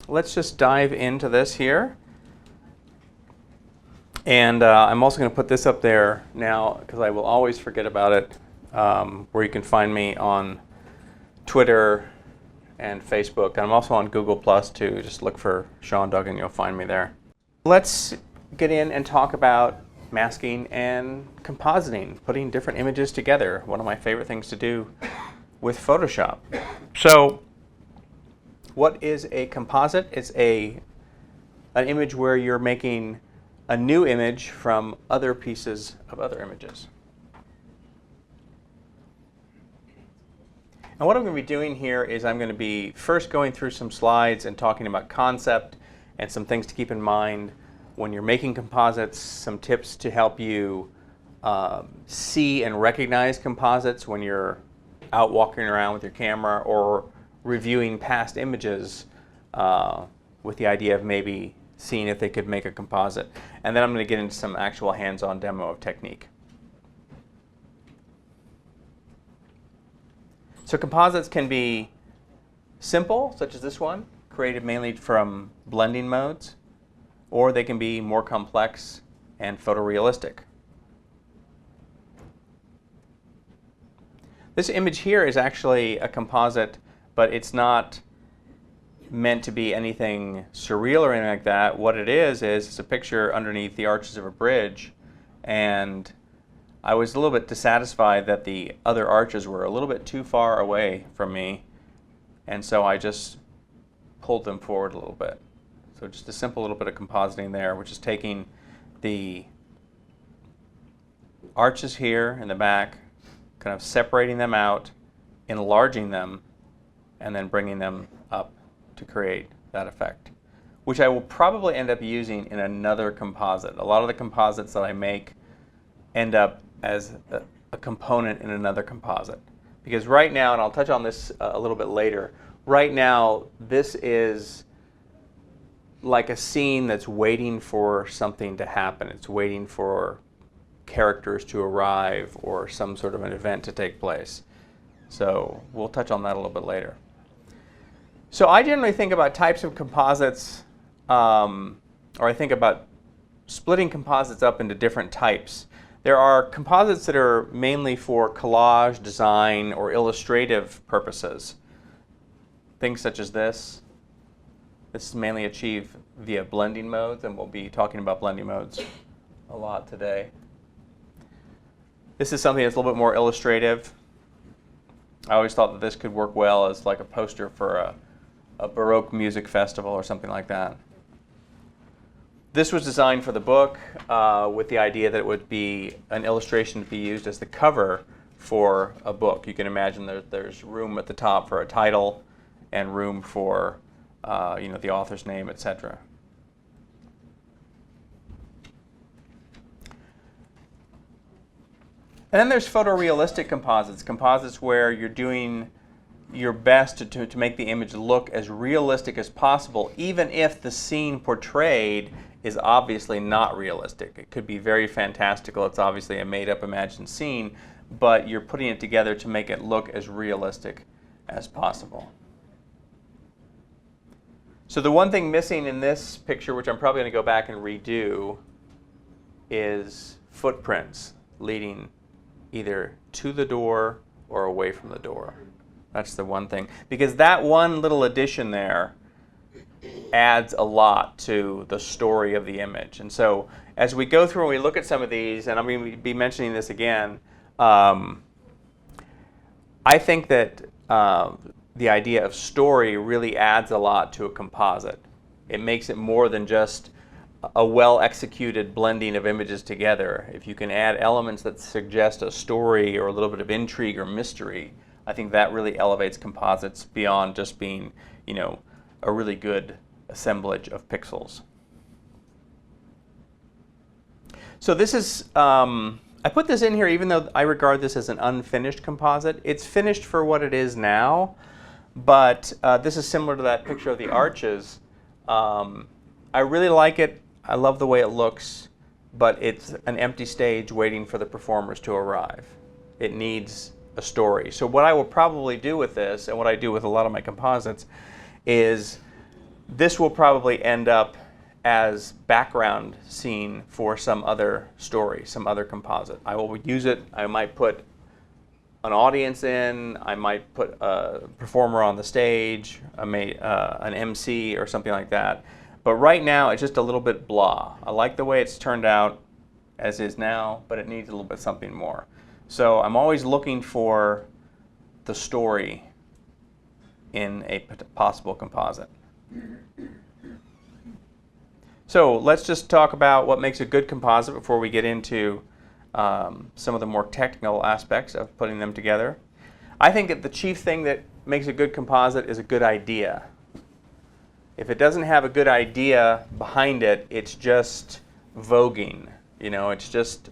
let's just dive into this here. And I'm also going to put this up there now because I will always forget about it, where you can find me on Twitter and Facebook. And I'm also on Google Plus too. Just look for Sean Duggan, you'll find me there. Let's get in and talk about masking and compositing, putting different images together. One of my favorite things to do with Photoshop. So what is a composite? It's an image where you're making a new image from other pieces of other images. And what I'm going to be doing here is I'm going to be first going through some slides and talking about concept and some things to keep in mind when you're making composites, some tips to help you see and recognize composites when you're out walking around with your camera or reviewing past images with the idea of maybe seeing if they could make a composite. And then I'm going to get into some actual hands-on demo of technique. So composites can be simple, such as this one, created mainly from blending modes, or they can be more complex and photorealistic. This image here is actually a composite, but it's not meant to be anything surreal or anything like that. What it is it's a picture underneath the arches of a bridge, and I was a little bit dissatisfied that the other arches were a little bit too far away from me, and so I just pulled them forward a little bit. So just a simple little bit of compositing there, which is taking the arches here in the back, kind of separating them out, enlarging them, and then bringing them up to create that effect, which I will probably end up using in another composite. A lot of the composites that I make end up as a component in another composite. Because right now, and I'll touch on this a little bit later, right now this is like a scene that's waiting for something to happen. It's waiting for characters to arrive or some sort of an event to take place. So we'll touch on that a little bit later. So I generally think about types of composites, or I think about splitting composites up into different types. There are composites that are mainly for collage, design, or illustrative purposes. Things such as this. This is mainly achieved via blending modes, and we'll be talking about blending modes a lot today. This is something that's a little bit more illustrative. I always thought that this could work well as like a poster for a Baroque music festival or something like that. This was designed for the book with the idea that it would be an illustration to be used as the cover for a book. You can imagine there's room at the top for a title and room for the author's name, etc. And then there's photorealistic composites, composites where you're doing your best to make the image look as realistic as possible, even if the scene portrayed is obviously not realistic. It could be very fantastical. It's obviously a made-up imagined scene, but you're putting it together to make it look as realistic as possible. So the one thing missing in this picture, which I'm probably going to go back and redo, is footprints leading either to the door or away from the door. That's the one thing. Because that one little addition there adds a lot to the story of the image. And so as we go through and we look at some of these, and I'm going to be mentioning this again, I think that the idea of story really adds a lot to a composite. It makes it more than just a well-executed blending of images together. If you can add elements that suggest a story or a little bit of intrigue or mystery, I think that really elevates composites beyond just being, a really good assemblage of pixels. So this is, I put this in here even though I regard this as an unfinished composite. It's finished for what it is now, but this is similar to that picture of the arches. I really like it. I love the way it looks, but it's an empty stage waiting for the performers to arrive. It needs a story. So what I will probably do with this, and what I do with a lot of my composites, is this will probably end up as background scene for some other story, some other composite. I will use it. I might put an audience in. I might put a performer on the stage, an MC or something like that. But right now, it's just a little bit blah. I like the way it's turned out as is now, but it needs a little bit something more. So I'm always looking for the story in a possible composite. So let's just talk about what makes a good composite before we get into some of the more technical aspects of putting them together. I think that the chief thing that makes a good composite is a good idea. If it doesn't have a good idea behind it, it's just voguing. You know, it's just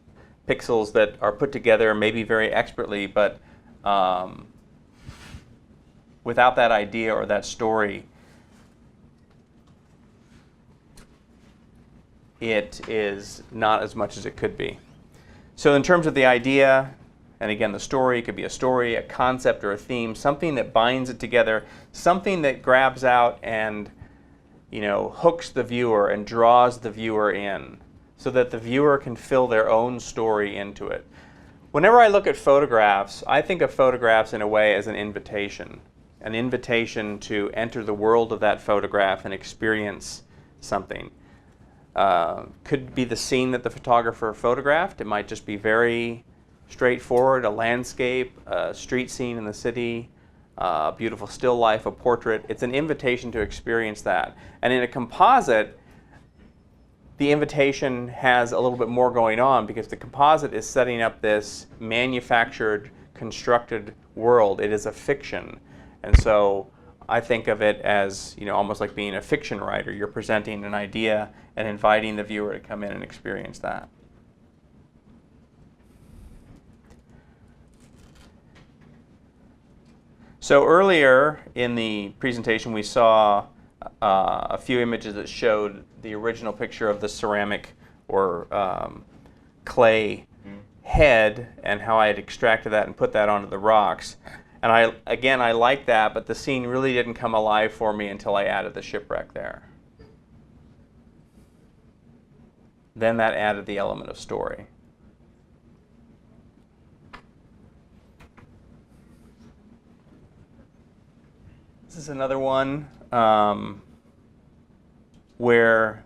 pixels that are put together maybe very expertly, but without that idea or that story, it is not as much as it could be. So in terms of the idea, and again the story, it could be a story, a concept, or a theme, something that binds it together, something that grabs out and, you know, hooks the viewer and draws the viewer in so that the viewer can fill their own story into it. Whenever I look at photographs, I think of photographs in a way as an invitation to enter the world of that photograph and experience something. Could be the scene that the photographer photographed. It might just be very straightforward, a landscape, a street scene in the city, a beautiful still life, a portrait. It's an invitation to experience that. And in a composite, the invitation has a little bit more going on because the composite is setting up this manufactured, constructed world. It is a fiction. And so I think of it as, you know, almost like being a fiction writer. You're presenting an idea and inviting the viewer to come in and experience that. So earlier in the presentation we saw a few images that showed the original picture of the ceramic or clay head and how I had extracted that and put that onto the rocks. And I like that, but the scene really didn't come alive for me until I added the shipwreck there. Then that added the element of story. This is another one where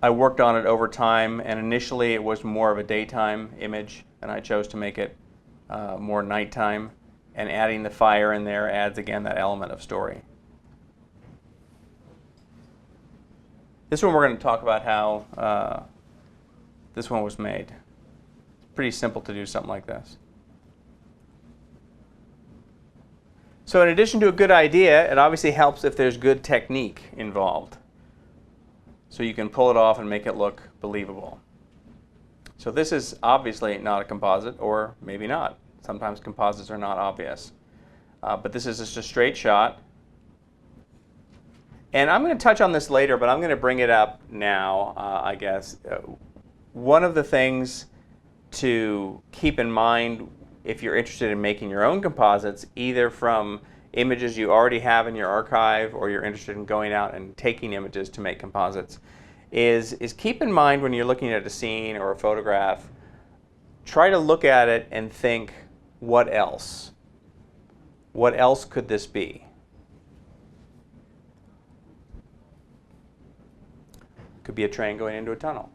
I worked on it over time, and initially it was more of a daytime image, and I chose to make it more nighttime. And adding the fire in there adds, again, that element of story. This one we're going to talk about how this one was made. It's pretty simple to do something like this. So in addition to a good idea, it obviously helps if there's good technique involved. So you can pull it off and make it look believable. So this is obviously not a composite, or maybe not. Sometimes composites are not obvious. But this is just a straight shot. And I'm going to touch on this later, but I'm going to bring it up now, I guess. One of the things to keep in mind if you're interested in making your own composites, either from images you already have in your archive or you're interested in going out and taking images to make composites, is keep in mind when you're looking at a scene or a photograph, try to look at it and think, what else? What else could this be? Could be a train going into a tunnel.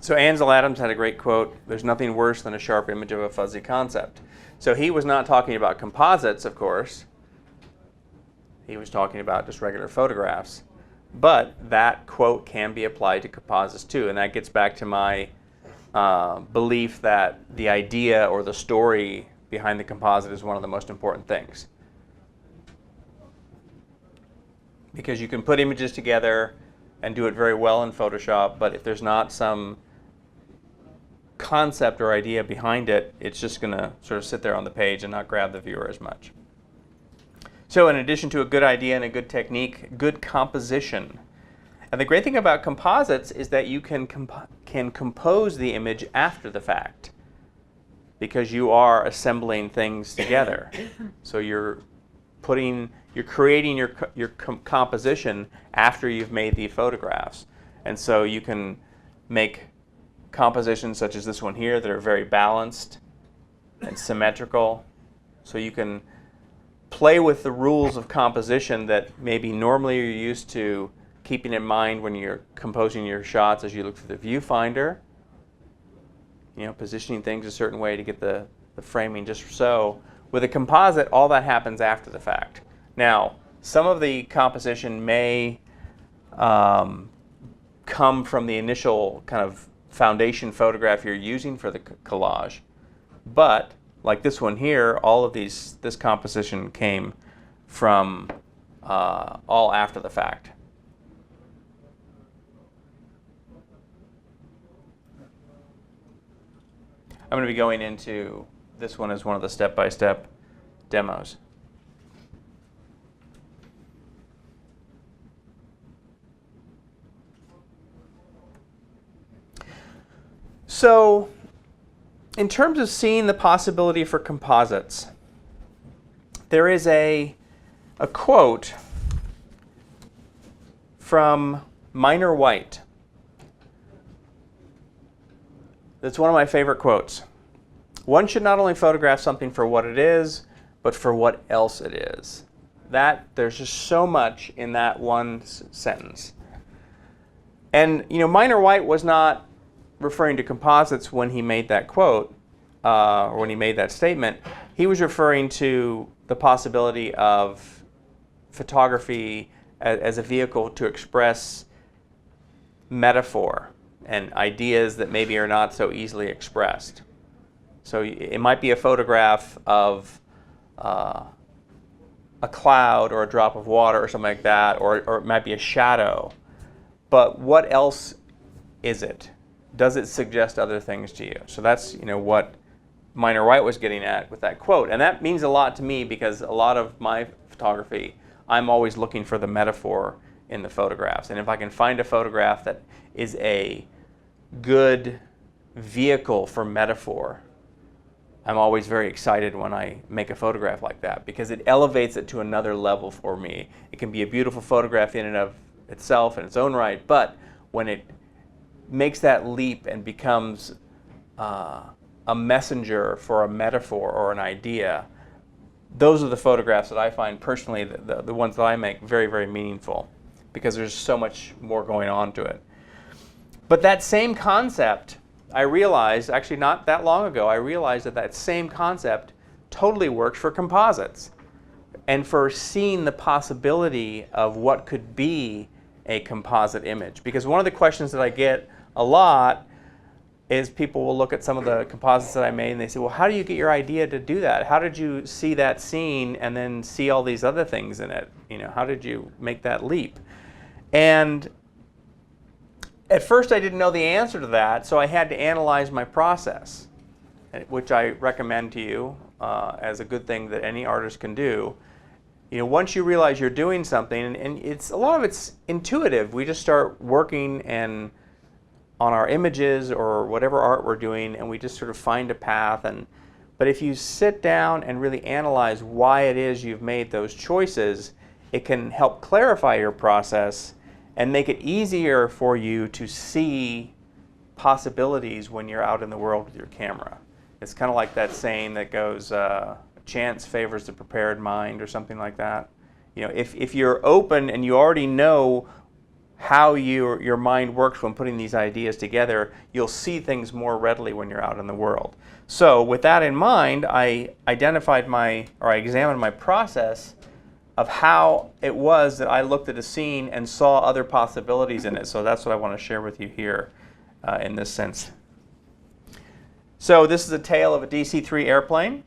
So Ansel Adams had a great quote, "There's nothing worse than a sharp image of a fuzzy concept." So he was not talking about composites, of course. He was talking about just regular photographs. But that quote can be applied to composites too, and that gets back to my belief that the idea or the story behind the composite is one of the most important things. Because you can put images together and do it very well in Photoshop, but if there's not some concept or idea behind it, it's just going to sort of sit there on the page and not grab the viewer as much. So in addition to a good idea and a good technique, good composition. And the great thing about composites is that you can compose the image after the fact, because you are assembling things together. So you're creating your composition after you've made the photographs. And so you can make compositions such as this one here that are very balanced and symmetrical. So you can play with the rules of composition that maybe normally you're used to keeping in mind when you're composing your shots as you look through the viewfinder. You know, positioning things a certain way to get the framing just so. With a composite, all that happens after the fact. Now, some of the composition may come from the initial kind of foundation photograph you're using for the collage, but like this one here, all of this composition came from all after the fact. I'm going to be going into this one as one of the step-by-step demos. So, in terms of seeing the possibility for composites, there is a quote from Minor White. That's one of my favorite quotes. One should not only photograph something for what it is, but for what else it is. There's just so much in that one sentence. And you know, Minor White was not referring to composites when he made that quote, or when he made that statement. He was referring to the possibility of photography as a vehicle to express metaphor and ideas that maybe are not so easily expressed. So it might be a photograph of a cloud or a drop of water or something like that, or it might be a shadow. But what else is it? Does it suggest other things to you? So that's, you know, what Minor White was getting at with that quote. And that means a lot to me, because a lot of my photography, I'm always looking for the metaphor in the photographs. And if I can find a photograph that is a good vehicle for metaphor, I'm always very excited when I make a photograph like that, because it elevates it to another level for me. It can be a beautiful photograph in and of itself in its own right, but when it makes that leap and becomes a messenger for a metaphor or an idea, those are the photographs that I find personally, the ones that I make, very, very meaningful, because there's so much more going on to it. But that same concept, I realized, actually not that long ago, I realized that same concept totally works for composites and for seeing the possibility of what could be a composite image. Because one of the questions that I get a lot is people will look at some of the composites that I made and they say, well, how do you get your idea to do that? How did you see that scene and then see all these other things in it? You know, how did you make that leap? And at first I didn't know the answer to that, so I had to analyze my process, which I recommend to you as a good thing that any artist can do. You know, once you realize you're doing something, and a lot of it's intuitive. We just start working and on our images or whatever art we're doing, and we just sort of find a path. But if you sit down and really analyze why it is you've made those choices, it can help clarify your process and make it easier for you to see possibilities when you're out in the world with your camera. It's kind of like that saying that goes, chance favors the prepared mind, or something like that. You know, if you're open and you already know how your mind works when putting these ideas together, you'll see things more readily when you're out in the world. So with that in mind, I examined my process of how it was that I looked at a scene and saw other possibilities in it. So that's what I want to share with you here in this sense. So this is a tale of a DC-3 airplane.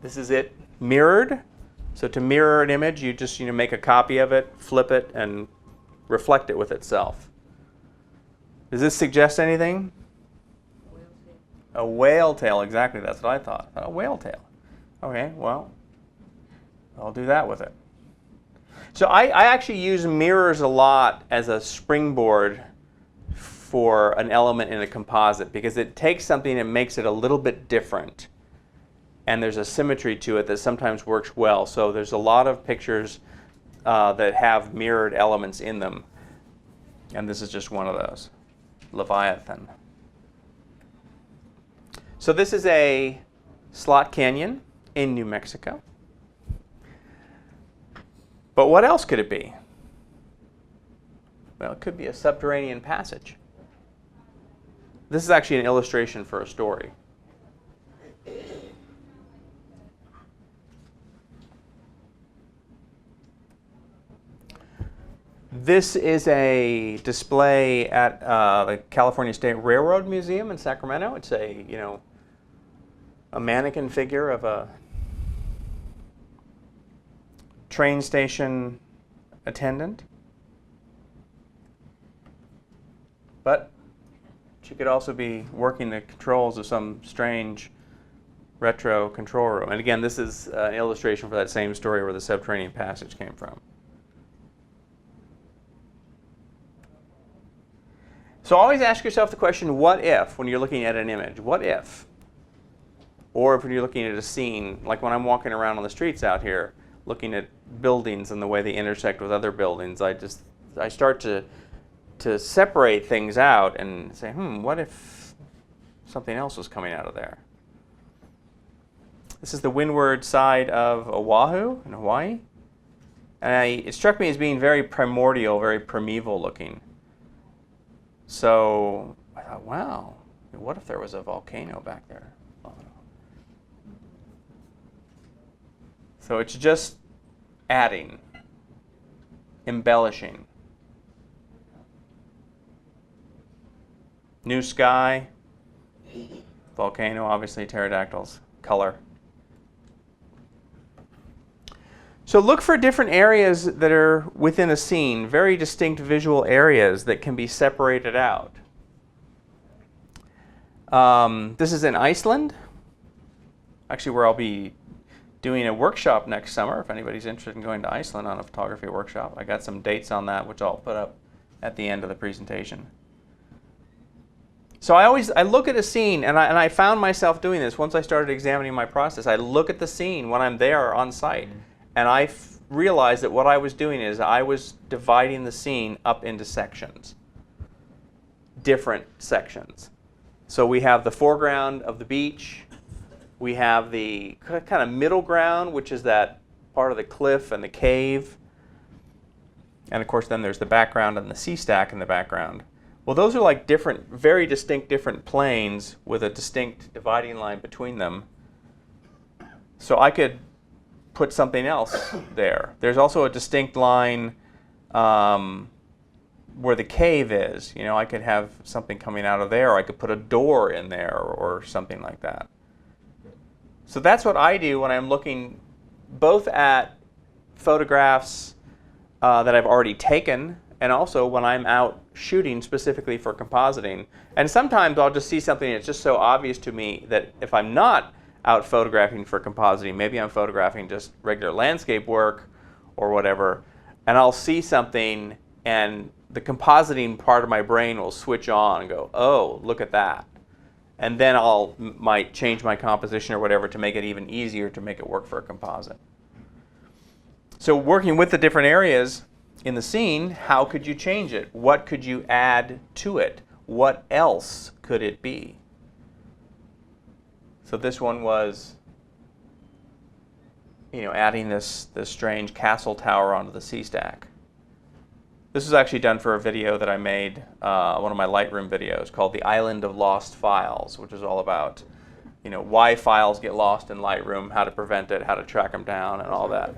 This is it mirrored. So to mirror an image, you just make a copy of it, flip it, and reflect it with itself. Does this suggest anything? A whale tail, exactly. That's what I thought. A whale tail. Okay, well, I'll do that with it. So I actually use mirrors a lot as a springboard for an element in a composite because it takes something and makes it a little bit different. And there's a symmetry to it that sometimes works well. So there's a lot of pictures that have mirrored elements in them. And this is just one of those, Leviathan. So this is a slot canyon in New Mexico. But what else could it be? Well, it could be a subterranean passage. This is actually an illustration for a story. This is a display at the California State Railroad Museum in Sacramento. It's a mannequin figure of a train station attendant. But she could also be working the controls of some strange retro control room. And again, this is an illustration for that same story where the subterranean passage came from. So always ask yourself the question, what if, when you're looking at an image? What if? Or if you're looking at a scene, like when I'm walking around on the streets out here, looking at buildings and the way they intersect with other buildings, I start to separate things out and say, what if something else was coming out of there? This is the windward side of Oahu in Hawaii. And it struck me as being very primordial, very primeval looking. So I thought, wow, what if there was a volcano back there? So it's just adding, embellishing. New sky, volcano, obviously pterodactyls, color. So look for different areas that are within a scene, very distinct visual areas that can be separated out. This is in Iceland, actually where I'll be doing a workshop next summer, if anybody's interested in going to Iceland on a photography workshop. I got some dates on that, which I'll put up at the end of the presentation. So I look at a scene, and I found myself doing this once I started examining my process. I look at the scene when I'm there on site, and I realized that what I was doing is I was dividing the scene up into sections, different sections. So we have the foreground of the beach. We have the kind of middle ground, which is that part of the cliff and the cave. And of course, then there's the background and the sea stack in the background. Well, those are like different, very distinct different planes with a distinct dividing line between them. So I could put something else there. There's also a distinct line where the cave is. I could have something coming out of there, or I could put a door in there or something like that. So that's what I do when I'm looking both at photographs that I've already taken, and also when I'm out shooting specifically for compositing. And sometimes I'll just see something that's just so obvious to me that if I'm not out photographing for compositing, maybe I'm photographing just regular landscape work or whatever, and I'll see something and the compositing part of my brain will switch on and go, oh, look at that. And then might change my composition or whatever to make it even easier to make it work for a composite. So working with the different areas in the scene, how could you change it? What could you add to it? What else could it be? So this one was, adding this strange castle tower onto the sea stack. This was actually done for a video that I made, one of my Lightroom videos called The Island of Lost Files, which is all about, why files get lost in Lightroom, how to prevent it, how to track them down, and all that.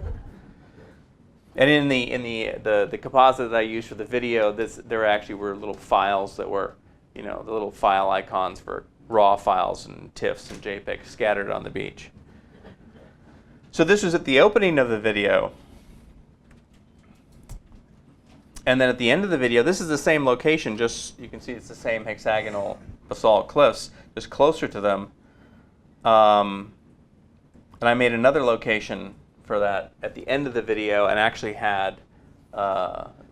And in the composite that I used for the video, there actually were little files that were, the little file icons for raw files and TIFFs and JPEGs scattered on the beach. So this was at the opening of the video. And then at the end of the video, this is the same location, just you can see it's the same hexagonal basalt cliffs, just closer to them. And I made another location for that at the end of the video and actually had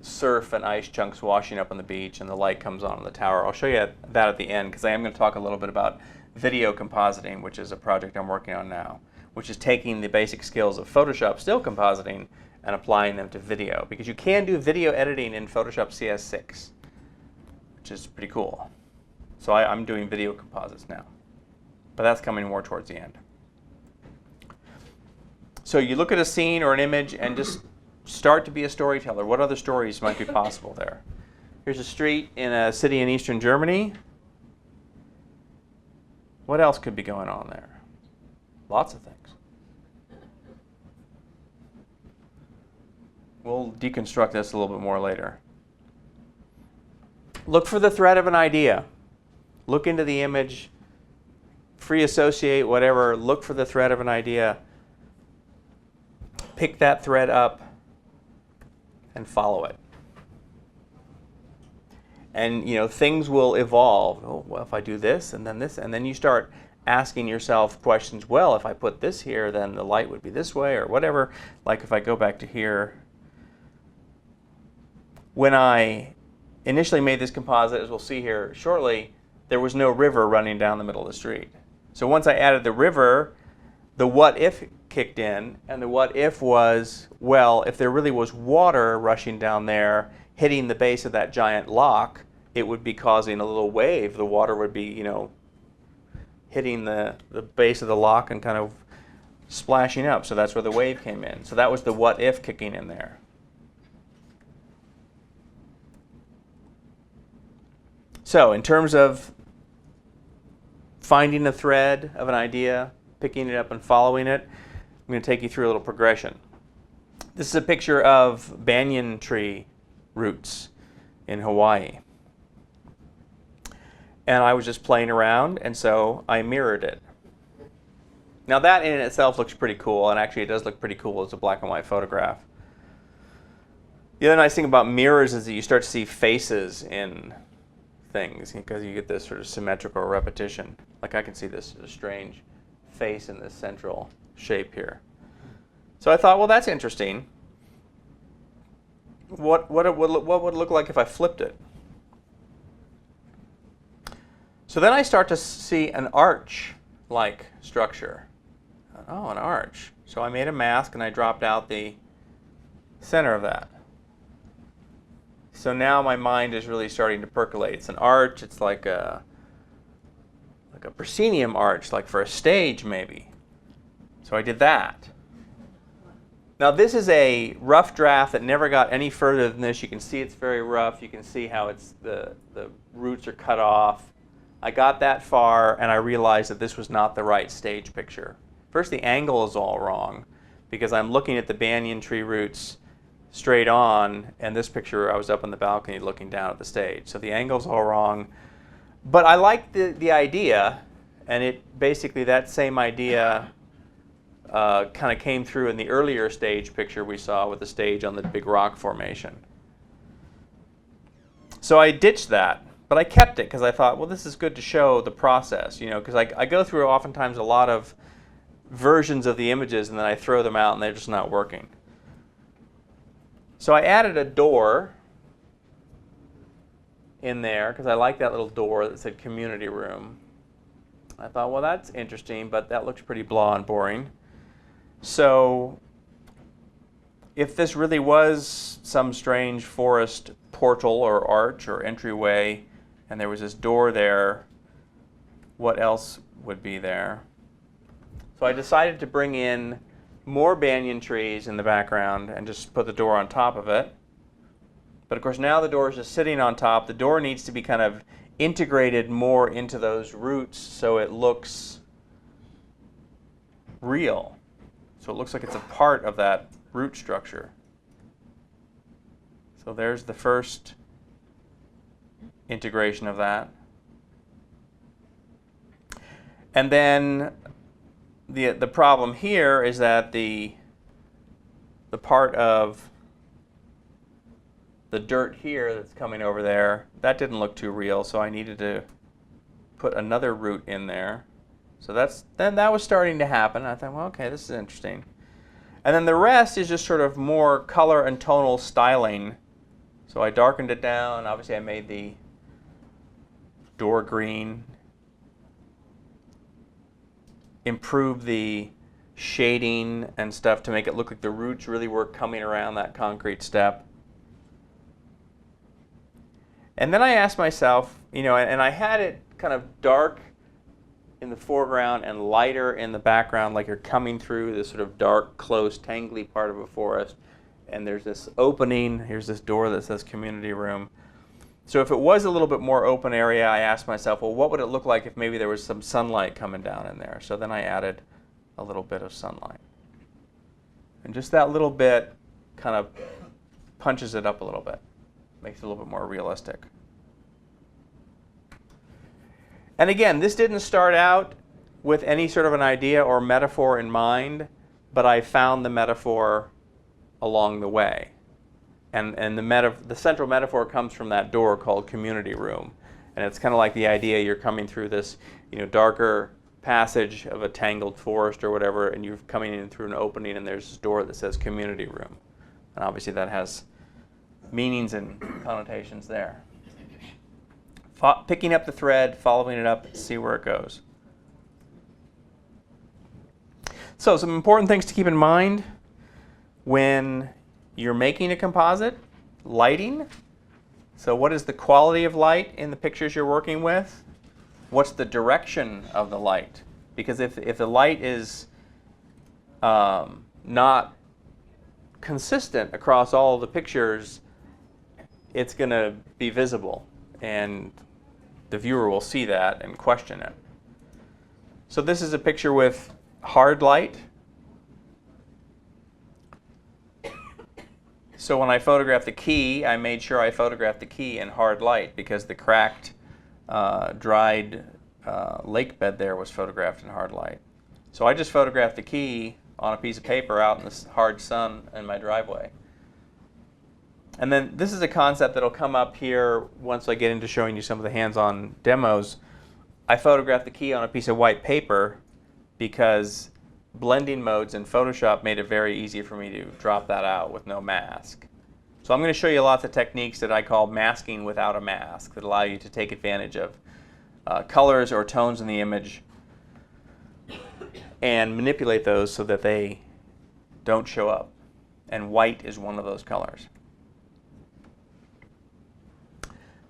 surf and ice chunks washing up on the beach, and the light comes on the tower. I'll show you that at the end, because I am going to talk a little bit about video compositing, which is a project I'm working on now, which is taking the basic skills of Photoshop still compositing and applying them to video, because you can do video editing in Photoshop CS6, which is pretty cool. So I'm doing video composites now, but that's coming more towards the end. So you look at a scene or an image and just start to be a storyteller. What other stories might be possible there? Here's a street in a city in eastern Germany. What else could be going on there? Lots of things. We'll deconstruct this a little bit more later. Look for the thread of an idea. Look into the image, free associate, whatever. Look for the thread of an idea. Pick that thread up and follow it. And things will evolve. Oh, well, if I do this and then this, and then you start asking yourself questions. Well, if I put this here, then the light would be this way, or whatever. Like if I go back to here, when I initially made this composite, as we'll see here shortly, there was no river running down the middle of the street. So once I added the river, the what if kicked in, and the what if was, well, if there really was water rushing down there, hitting the base of that giant lock, it would be causing a little wave. The water would be, hitting the base of the lock and kind of splashing up. So that's where the wave came in. So that was the what if kicking in there. So in terms of finding a thread of an idea, picking it up and following it, I'm going to take you through a little progression. This is a picture of banyan tree roots in Hawaii. And I was just playing around, and so I mirrored it. Now that in itself looks pretty cool, and actually it does look pretty cool as a black and white photograph. The other nice thing about mirrors is that you start to see faces in things, because you get this sort of symmetrical repetition. Like I can see this strange face in this central shape here. So I thought, well, that's interesting. What would it look like if I flipped it? So then I start to see an arch-like structure. Oh, an arch. So I made a mask and I dropped out the center of that. So now my mind is really starting to percolate. It's an arch. It's like a proscenium arch, like for a stage maybe. So I did that. Now this is a rough draft that never got any further than this. You can see it's very rough. You can see how it's the roots are cut off. I got that far and I realized that this was not the right stage picture. First, the angle is all wrong because I'm looking at the banyan tree roots straight on, and this picture I was up on the balcony looking down at the stage. So the angle's all wrong. But I liked the idea, and it basically that same idea kind of came through in the earlier stage picture we saw with the stage on the big rock formation. So I ditched that, but I kept it because I thought, well, this is good to show the process, because I go through oftentimes a lot of versions of the images and then I throw them out and they're just not working. So I added a door in there because I like that little door that said community room. I thought, well, that's interesting, but that looks pretty blah and boring. So if this really was some strange forest portal or arch or entryway, and there was this door there, what else would be there? So I decided to bring in more banyan trees in the background and just put the door on top of it. But of course now the door is just sitting on top. The door needs to be kind of integrated more into those roots so it looks real. So it looks like it's a part of that root structure. So there's the first integration of that. And then the problem here is that the part of the dirt here that's coming over there, that didn't look too real, so I needed to put another root in there. So then that was starting to happen. I thought, well, okay, this is interesting. And then the rest is just sort of more color and tonal styling. So I darkened it down. Obviously, I made the door green. Improved the shading and stuff to make it look like the roots really were coming around that concrete step. And then I asked myself, you know, and I had it kind of dark in the foreground and lighter in the background, like you're coming through this sort of dark, close, tangly part of a forest. And there's this opening. Here's this door that says community room. So if it was a little bit more open area, I asked myself, well, what would it look like if maybe there was some sunlight coming down in there? So then I added a little bit of sunlight. And just that little bit kind of punches it up a little bit, makes it a little bit more realistic. And again, this didn't start out with any sort of an idea or metaphor in mind, but I found the metaphor along the way. And the central metaphor comes from that door called community room. And it's kind of like the idea you're coming through this, you know, darker passage of a tangled forest or whatever, and you're coming in through an opening, and there's this door that says community room. And obviously that has meanings and connotations there. Picking up the thread, following it up, see where it goes. So some important things to keep in mind when you're making a composite. Lighting. So what is the quality of light in the pictures you're working with? What's the direction of the light? Because if the light is not consistent across all the pictures, it's going to be visible, and the viewer will see that and question it. So this is a picture with hard light. So when I photographed the key, I made sure I photographed the key in hard light because the cracked, dried lake bed there was photographed in hard light. So I just photographed the key on a piece of paper out in the hard sun in my driveway. And then this is a concept that'll come up here once I get into showing you some of the hands-on demos. I photographed the key on a piece of white paper because blending modes in Photoshop made it very easy for me to drop that out with no mask. So I'm going to show you lots of techniques that I call masking without a mask that allow you to take advantage of colors or tones in the image and manipulate those so that they don't show up. And white is one of those colors.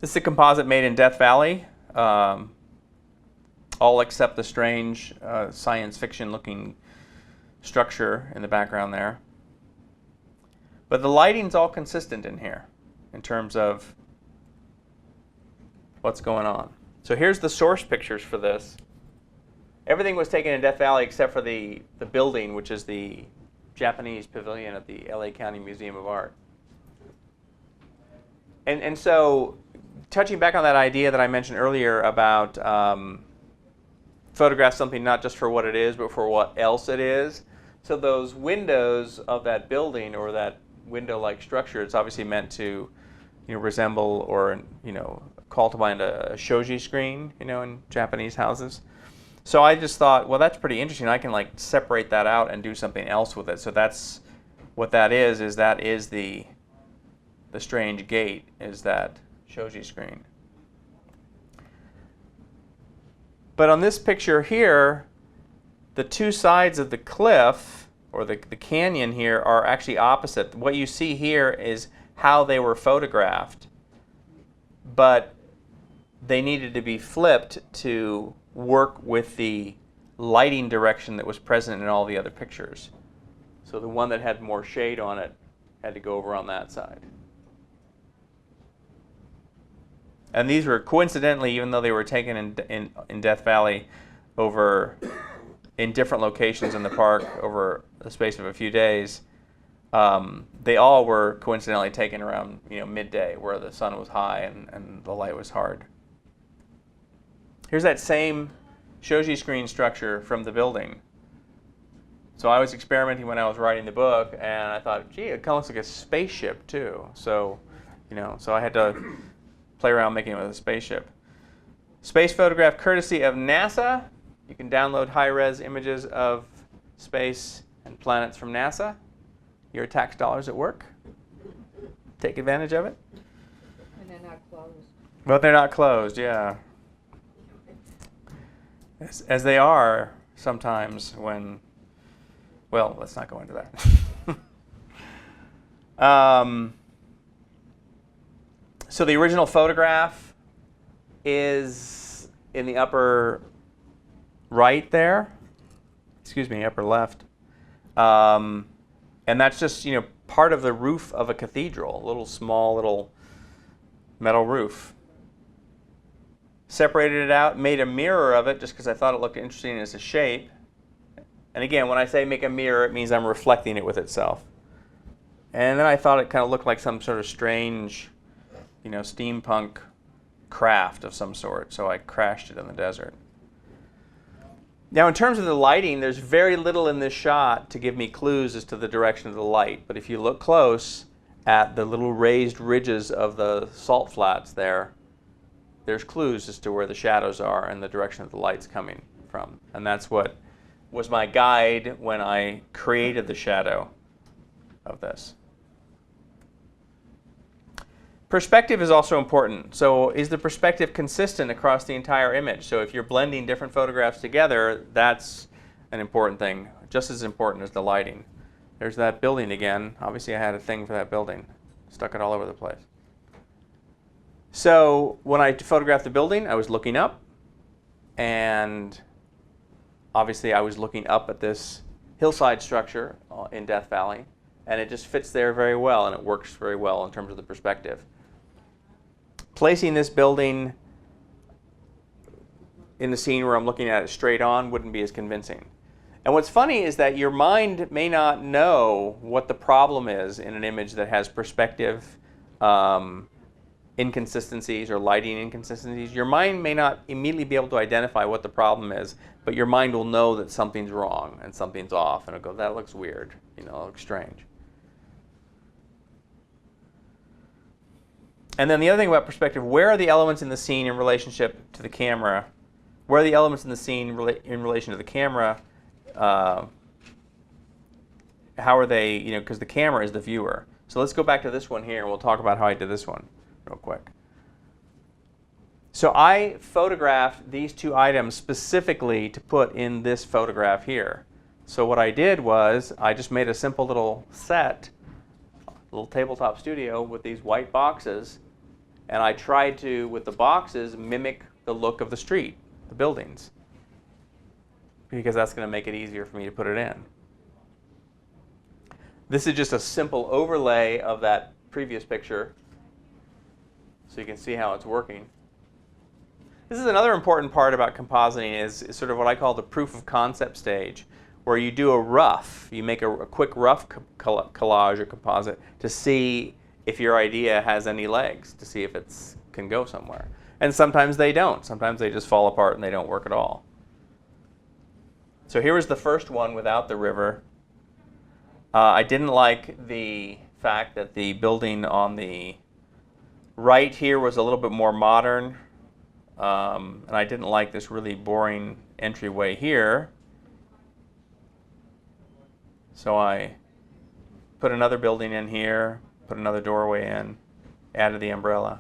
This is a composite made in Death Valley, all except the strange science fiction looking structure in the background there. But the lighting's all consistent in here in terms of what's going on. So here's the source pictures for this. Everything was taken in Death Valley except for the building, which is the Japanese pavilion at the LA County Museum of Art. And so touching back on that idea that I mentioned earlier about photograph something not just for what it is, but for what else it is. So those windows of that building or that window-like structure, it's obviously meant to, you know, resemble or, you know, call to mind a shoji screen, you know, in Japanese houses. So I just thought, well, that's pretty interesting. I can like separate that out and do something else with it. So that's what that is the strange gate is that shoji screen. But on this picture here, the two sides of the cliff or the canyon here are actually opposite. What you see here is how they were photographed, but they needed to be flipped to work with the lighting direction that was present in all the other pictures. So the one that had more shade on it had to go over on that side. And these were coincidentally, even though they were taken in Death Valley over in different locations in the park over the space of a few days, they all were coincidentally taken around, you know, midday where the sun was high and the light was hard. Here's that same shoji screen structure from the building. So I was experimenting when I was writing the book, and I thought, gee, it kind of looks like a spaceship too. So, you know, so I had to play around making it with a spaceship. Space photograph courtesy of NASA. You can download high-res images of space and planets from NASA. Your tax dollars at work. Take advantage of it. And they're not closed. But they're not closed, yeah. As they are sometimes when, well, let's not go into that. So the original photograph is in the upper right there. Excuse me, upper left. And that's just, part of the roof of a cathedral, a little small little metal roof. Separated it out, made a mirror of it just because I thought it looked interesting as a shape. And again, when I say make a mirror, it means I'm reflecting it with itself. And then I thought it kind of looked like some sort of strange, steampunk craft of some sort, so I crashed it in the desert. Now, in terms of the lighting, there's very little in this shot to give me clues as to the direction of the light. But if you look close at the little raised ridges of the salt flats there's clues as to where the shadows are and the direction of the light's coming from. And that's what was my guide when I created the shadow of this. Perspective is also important. So is the perspective consistent across the entire image? So if you're blending different photographs together, that's an important thing, just as important as the lighting. There's that building again. Obviously I had a thing for that building. Stuck it all over the place. So when I photographed the building, I was looking up, and obviously I was looking up at this hillside structure in Death Valley, and it just fits there very well, and it works very well in terms of the perspective. Placing this building in the scene where I'm looking at it straight on wouldn't be as convincing. And what's funny is that your mind may not know what the problem is in an image that has perspective inconsistencies or lighting inconsistencies. Your mind may not immediately be able to identify what the problem is, but your mind will know that something's wrong and something's off, and it'll go, that looks weird, it looks strange. And then the other thing about perspective, where are the elements in the scene in relationship to the camera? Where are the elements in the scene in relation to the camera? How are they, because the camera is the viewer. So let's go back to this one here, and we'll talk about how I did this one real quick. So I photographed these two items specifically to put in this photograph here. So what I did was I just made a simple little set, little tabletop studio with these white boxes, and I tried to, with the boxes, mimic the look of the street, the buildings, because that's going to make it easier for me to put it in. This is just a simple overlay of that previous picture, so you can see how it's working. This is another important part about compositing is sort of what I call the proof of concept stage, where you do a rough, you make a quick rough collage or composite to see if your idea has any legs, to see if it can go somewhere. And sometimes they don't. Sometimes they just fall apart and they don't work at all. So here was the first one without the river. I didn't like the fact that the building on the right here was a little bit more modern, and I didn't like this really boring entryway here. So I put another building in here, put another doorway in, added the umbrella.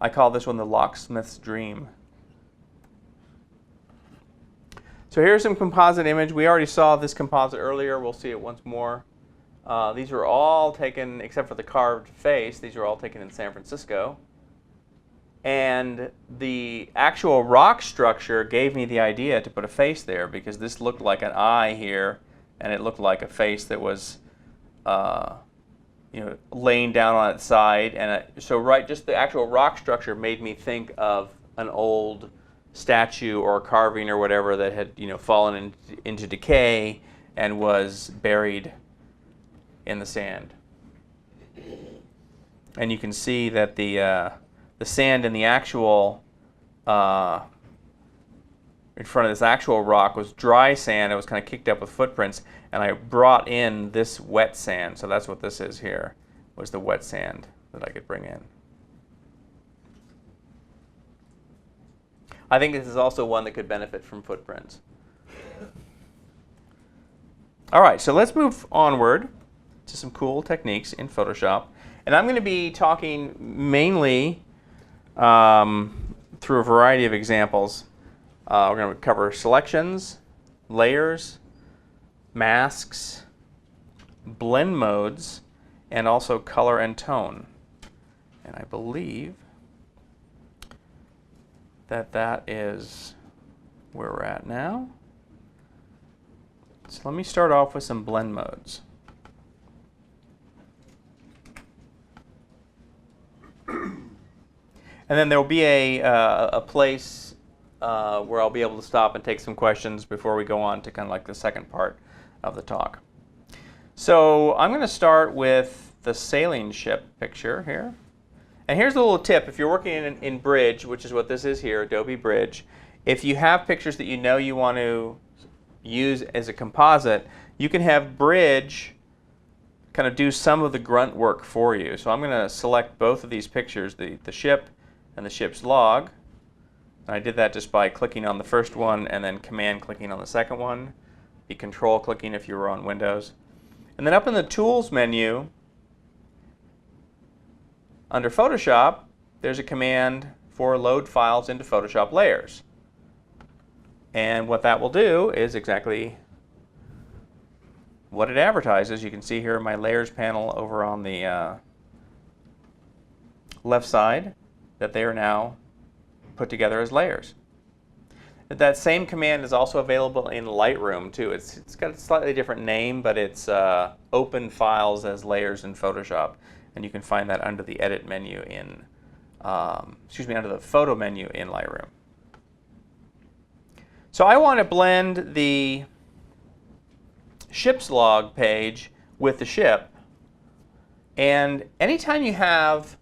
I call this one the locksmith's dream. So here's some composite image. We already saw this composite earlier. We'll see it once more. These were all taken, except for the carved face, these were all taken in San Francisco. And the actual rock structure gave me the idea to put a face there, because this looked like an eye here, and it looked like a face that was laying down on its side. And just the actual rock structure made me think of an old statue or carving or whatever that had fallen into decay and was buried in the sand. And you can see that the sand in the actual in front of this actual rock was dry sand. It was kind of kicked up with footprints, and I brought in this wet sand. So that's what this is here, was the wet sand that I could bring in. I think this is also one that could benefit from footprints. All right, so let's move onward to some cool techniques in Photoshop. And I'm going to be talking mainly through a variety of examples. We're going to cover selections, layers, masks, blend modes, and also color and tone. And I believe that that is where we're at now. So let me start off with some blend modes. And then there will be a place where I'll be able to stop and take some questions before we go on to kind of like the second part of the talk. So I'm going to start with the sailing ship picture here. And here's a little tip. If you're working in Bridge, which is what this is here, Adobe Bridge, if you have pictures that you know you want to use as a composite, you can have Bridge kind of do some of the grunt work for you. So I'm going to select both of these pictures, the ship and the ship's log. And I did that just by clicking on the first one and then command clicking on the second one. Be control clicking if you were on Windows. And then up in the Tools menu, under Photoshop, there's a command for load files into Photoshop layers. And what that will do is exactly what it advertises. You can see here in my layers panel over on the left side that they are now put together as layers. That same command is also available in Lightroom too. It's got a slightly different name, but it's open files as layers in Photoshop. And you can find that under the edit menu in, under the photo menu in Lightroom. So I want to blend the ship's log page with the ship. And anytime you have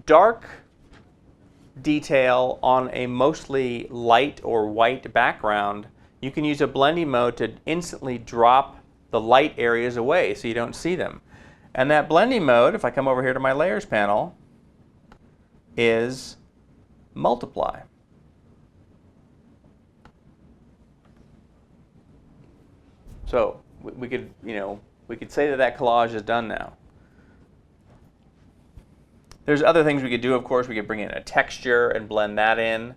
dark detail on a mostly light or white background, you can use a blending mode to instantly drop the light areas away so you don't see them. And that blending mode, if I come over here to my layers panel, is multiply. So we could say that collage is done now. There's other things we could do, of course. We could bring in a texture and blend that in,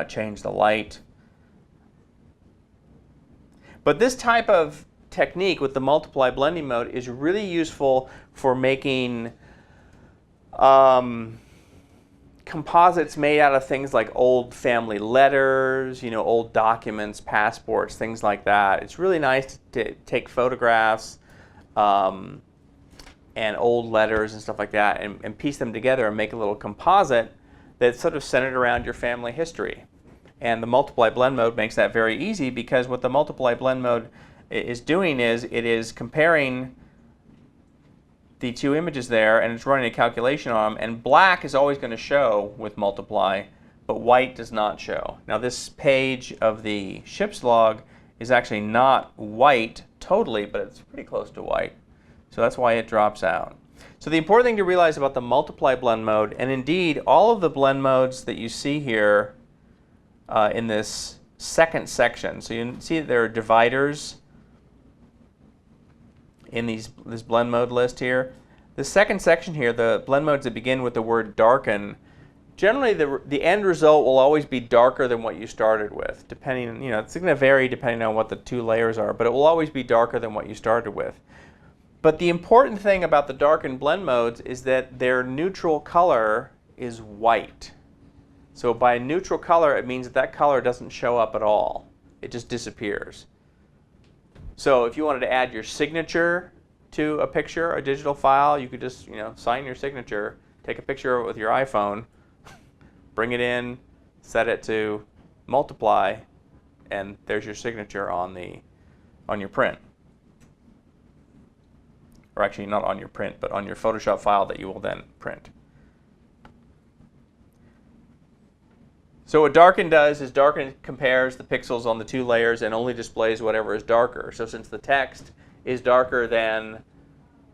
change the light. But this type of technique with the multiply blending mode is really useful for making composites made out of things like old family letters, old documents, passports, things like that. It's really nice to take photographs and old letters and stuff like that and piece them together and make a little composite that's sort of centered around your family history. And the multiply blend mode makes that very easy, because what the multiply blend mode is doing is it is comparing the two images there, and it's running a calculation on them, and black is always going to show with multiply, but white does not show. Now this page of the ship's log is actually not white totally, but it's pretty close to white. So that's why it drops out. So the important thing to realize about the multiply blend mode, and indeed all of the blend modes that you see here in this second section, so you see that there are dividers in this blend mode list here. The second section here, the blend modes that begin with the word darken, generally the end result will always be darker than what you started with. Depending, it's going to vary depending on what the two layers are, but it will always be darker than what you started with. But the important thing about the darken blend modes is that their neutral color is white. So by neutral color, it means that color doesn't show up at all. It just disappears. So if you wanted to add your signature to a picture, a digital file, you could just sign your signature, take a picture of it with your iPhone, bring it in, set it to multiply, and there's your signature on your print. Or actually not on your print, but on your Photoshop file that you will then print. So what darken does is darken compares the pixels on the two layers and only displays whatever is darker. So since the text is darker than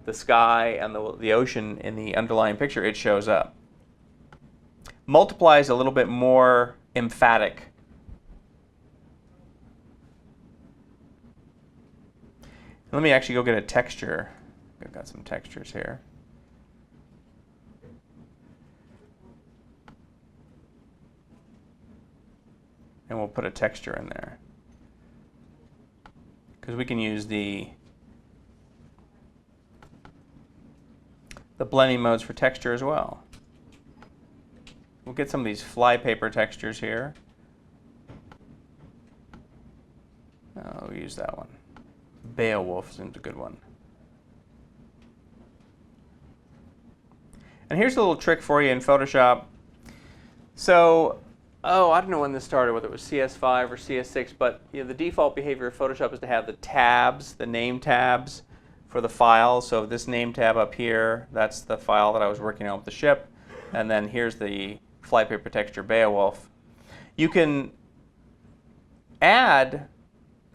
the sky and the ocean in the underlying picture, it shows up. Multiply is a little bit more emphatic. Let me actually go get a texture. I've got some textures here. And we'll put a texture in there. Because we can use the blending modes for texture as well. We'll get some of these flypaper textures here. We'll use that one. Beowulf seems a good one. And here's a little trick for you in Photoshop. So, I don't know when this started, whether it was CS5 or CS6, but the default behavior of Photoshop is to have the tabs, the name tabs for the files. So this name tab up here, that's the file that I was working on with the ship. And then here's the flypaper texture Beowulf. You can add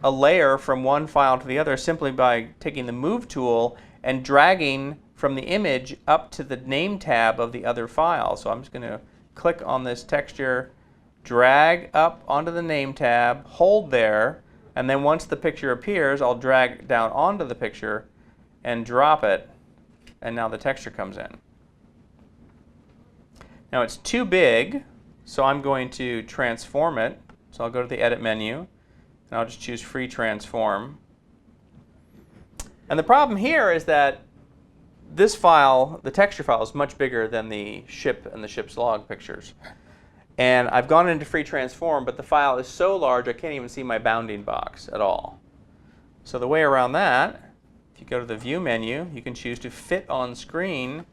a layer from one file to the other simply by taking the Move tool and dragging from the image up to the name tab of the other file. So I'm just going to click on this texture, drag up onto the name tab, hold there, and then once the picture appears, I'll drag down onto the picture and drop it, and now the texture comes in. Now it's too big, so I'm going to transform it. So I'll go to the Edit menu, and I'll just choose Free Transform. And the problem here is that this file, the texture file, is much bigger than the ship and the ship's log pictures. And I've gone into Free Transform, but the file is so large I can't even see my bounding box at all. So the way around that, if you go to the View menu, you can choose to Fit on Screen,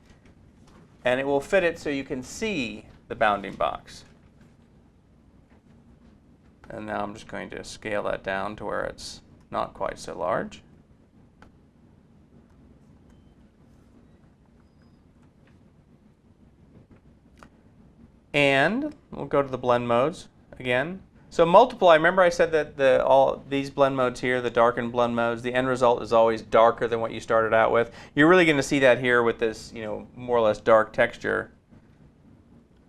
and it will fit it so you can see the bounding box. And now I'm just going to scale that down to where it's not quite so large. And we'll go to the blend modes again. So multiply, remember I said that all these blend modes here, the darkened blend modes, the end result is always darker than what you started out with. You're really going to see that here with this, more or less dark texture.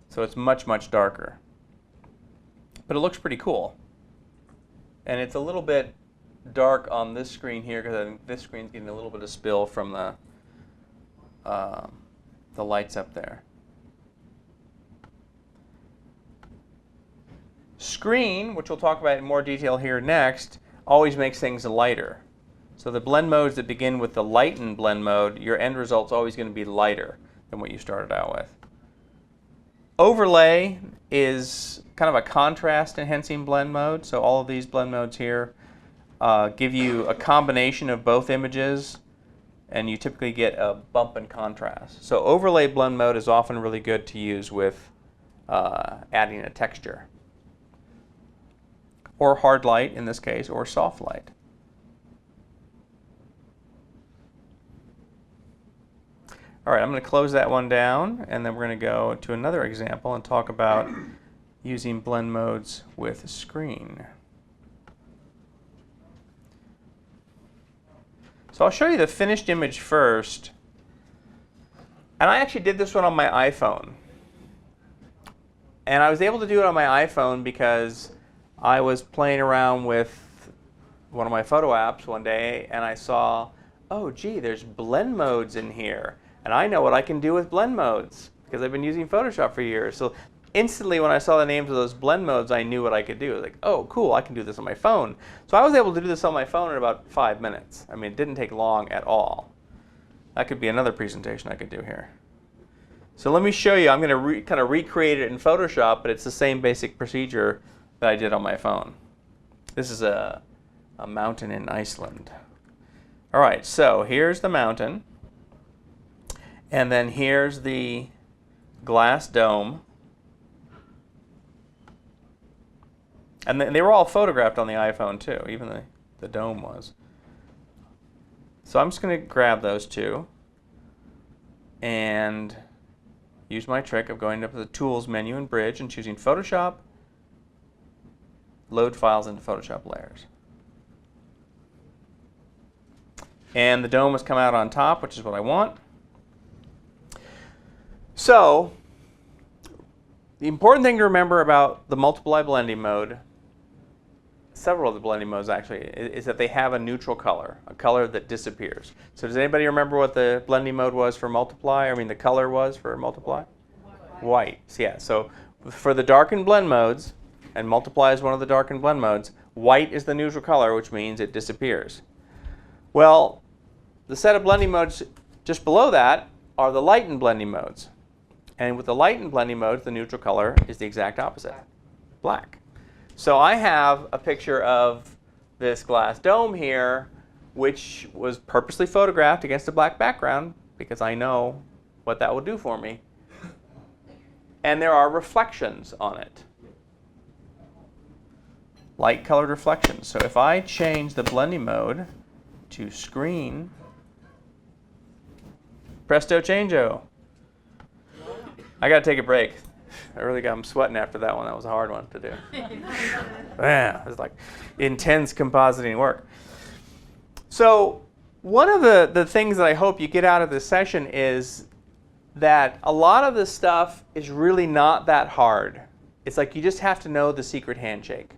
So it's much, much darker. But it looks pretty cool. And it's a little bit dark on this screen here because I think this screen's getting a little bit of spill from the lights up there. Screen, which we'll talk about in more detail here next, always makes things lighter. So the blend modes that begin with the lighten blend mode, your end result's always going to be lighter than what you started out with. Overlay is kind of a contrast enhancing blend mode. So all of these blend modes here give you a combination of both images, and you typically get a bump in contrast. So overlay blend mode is often really good to use with adding a texture. Or hard light in this case, or soft light. All right, I'm going to close that one down, and then we're going to go to another example and talk about using blend modes with screen. So I'll show you the finished image first. And I actually did this one on my iPhone. And I was able to do it on my iPhone because I was playing around with one of my photo apps one day, and I saw, oh gee, there's blend modes in here. And I know what I can do with blend modes because I've been using Photoshop for years. So instantly when I saw the names of those blend modes, I knew what I could do. Like, oh cool, I can do this on my phone. So I was able to do this on my phone in about 5 minutes. I mean, it didn't take long at all. That could be another presentation I could do here. So let me show you. I'm going to kind of recreate it in Photoshop, but it's the same basic procedure that I did on my phone. This is a mountain in Iceland. All right, so here's the mountain. And then here's the glass dome. And they were all photographed on the iPhone too, even the dome was. So I'm just going to grab those two and use my trick of going up to the Tools menu in Bridge and choosing Photoshop, Load Files into Photoshop Layers. And the dome has come out on top, which is what I want. So the important thing to remember about the multiply blending mode, several of the blending modes actually, is that they have a neutral color, a color that disappears. So does anybody remember what the blending mode was for multiply? I mean the color was for multiply? White. So, yeah, so for the darken blend modes, and multiply is one of the darken blend modes, white is the neutral color, which means it disappears. Well, the set of blending modes just below that are the lighten blending modes. And with the lighten blending modes, the neutral color is the exact opposite, black. So I have a picture of this glass dome here, which was purposely photographed against a black background because I know what that will do for me. And there are reflections on it. Light colored reflections. So if I change the blending mode to screen, presto changeo. I got to take a break. I'm sweating after that one. That was a hard one to do. Man, it was like intense compositing work. So one of the things that I hope you get out of this session is that a lot of this stuff is really not that hard. It's like you just have to know the secret handshake.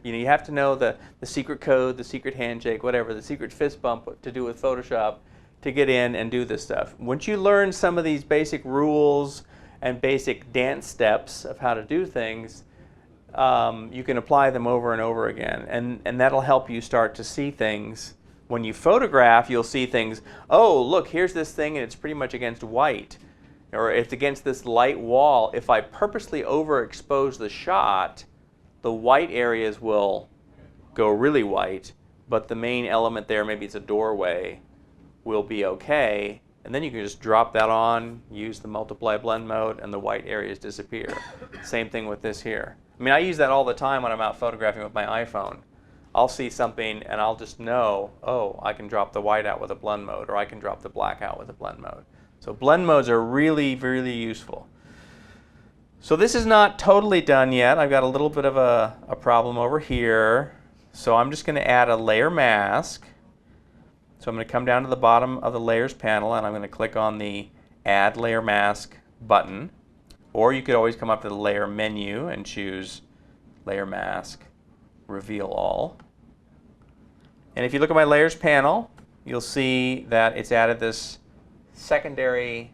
You have to know the secret code, the secret handshake, whatever, the secret fist bump to do with Photoshop to get in and do this stuff. Once you learn some of these basic rules and basic dance steps of how to do things, you can apply them over and over again. And that'll help you start to see things. When you photograph, you'll see things, oh, look, here's this thing and it's pretty much against white. Or it's against this light wall. If I purposely overexpose the shot, the white areas will go really white, but the main element there, maybe it's a doorway, will be okay. And then you can just drop that on, use the multiply blend mode, and the white areas disappear. Same thing with this here. I mean, I use that all the time when I'm out photographing with my iPhone. I'll see something and I'll just know, oh, I can drop the white out with a blend mode, or I can drop the black out with a blend mode. So blend modes are really, really useful. So this is not totally done yet. I've got a little bit of a problem over here. So I'm just going to add a layer mask. So I'm going to come down to the bottom of the layers panel and I'm going to click on the add layer mask button. Or you could always come up to the layer menu and choose layer mask, reveal all. And if you look at my layers panel, you'll see that it's added this secondary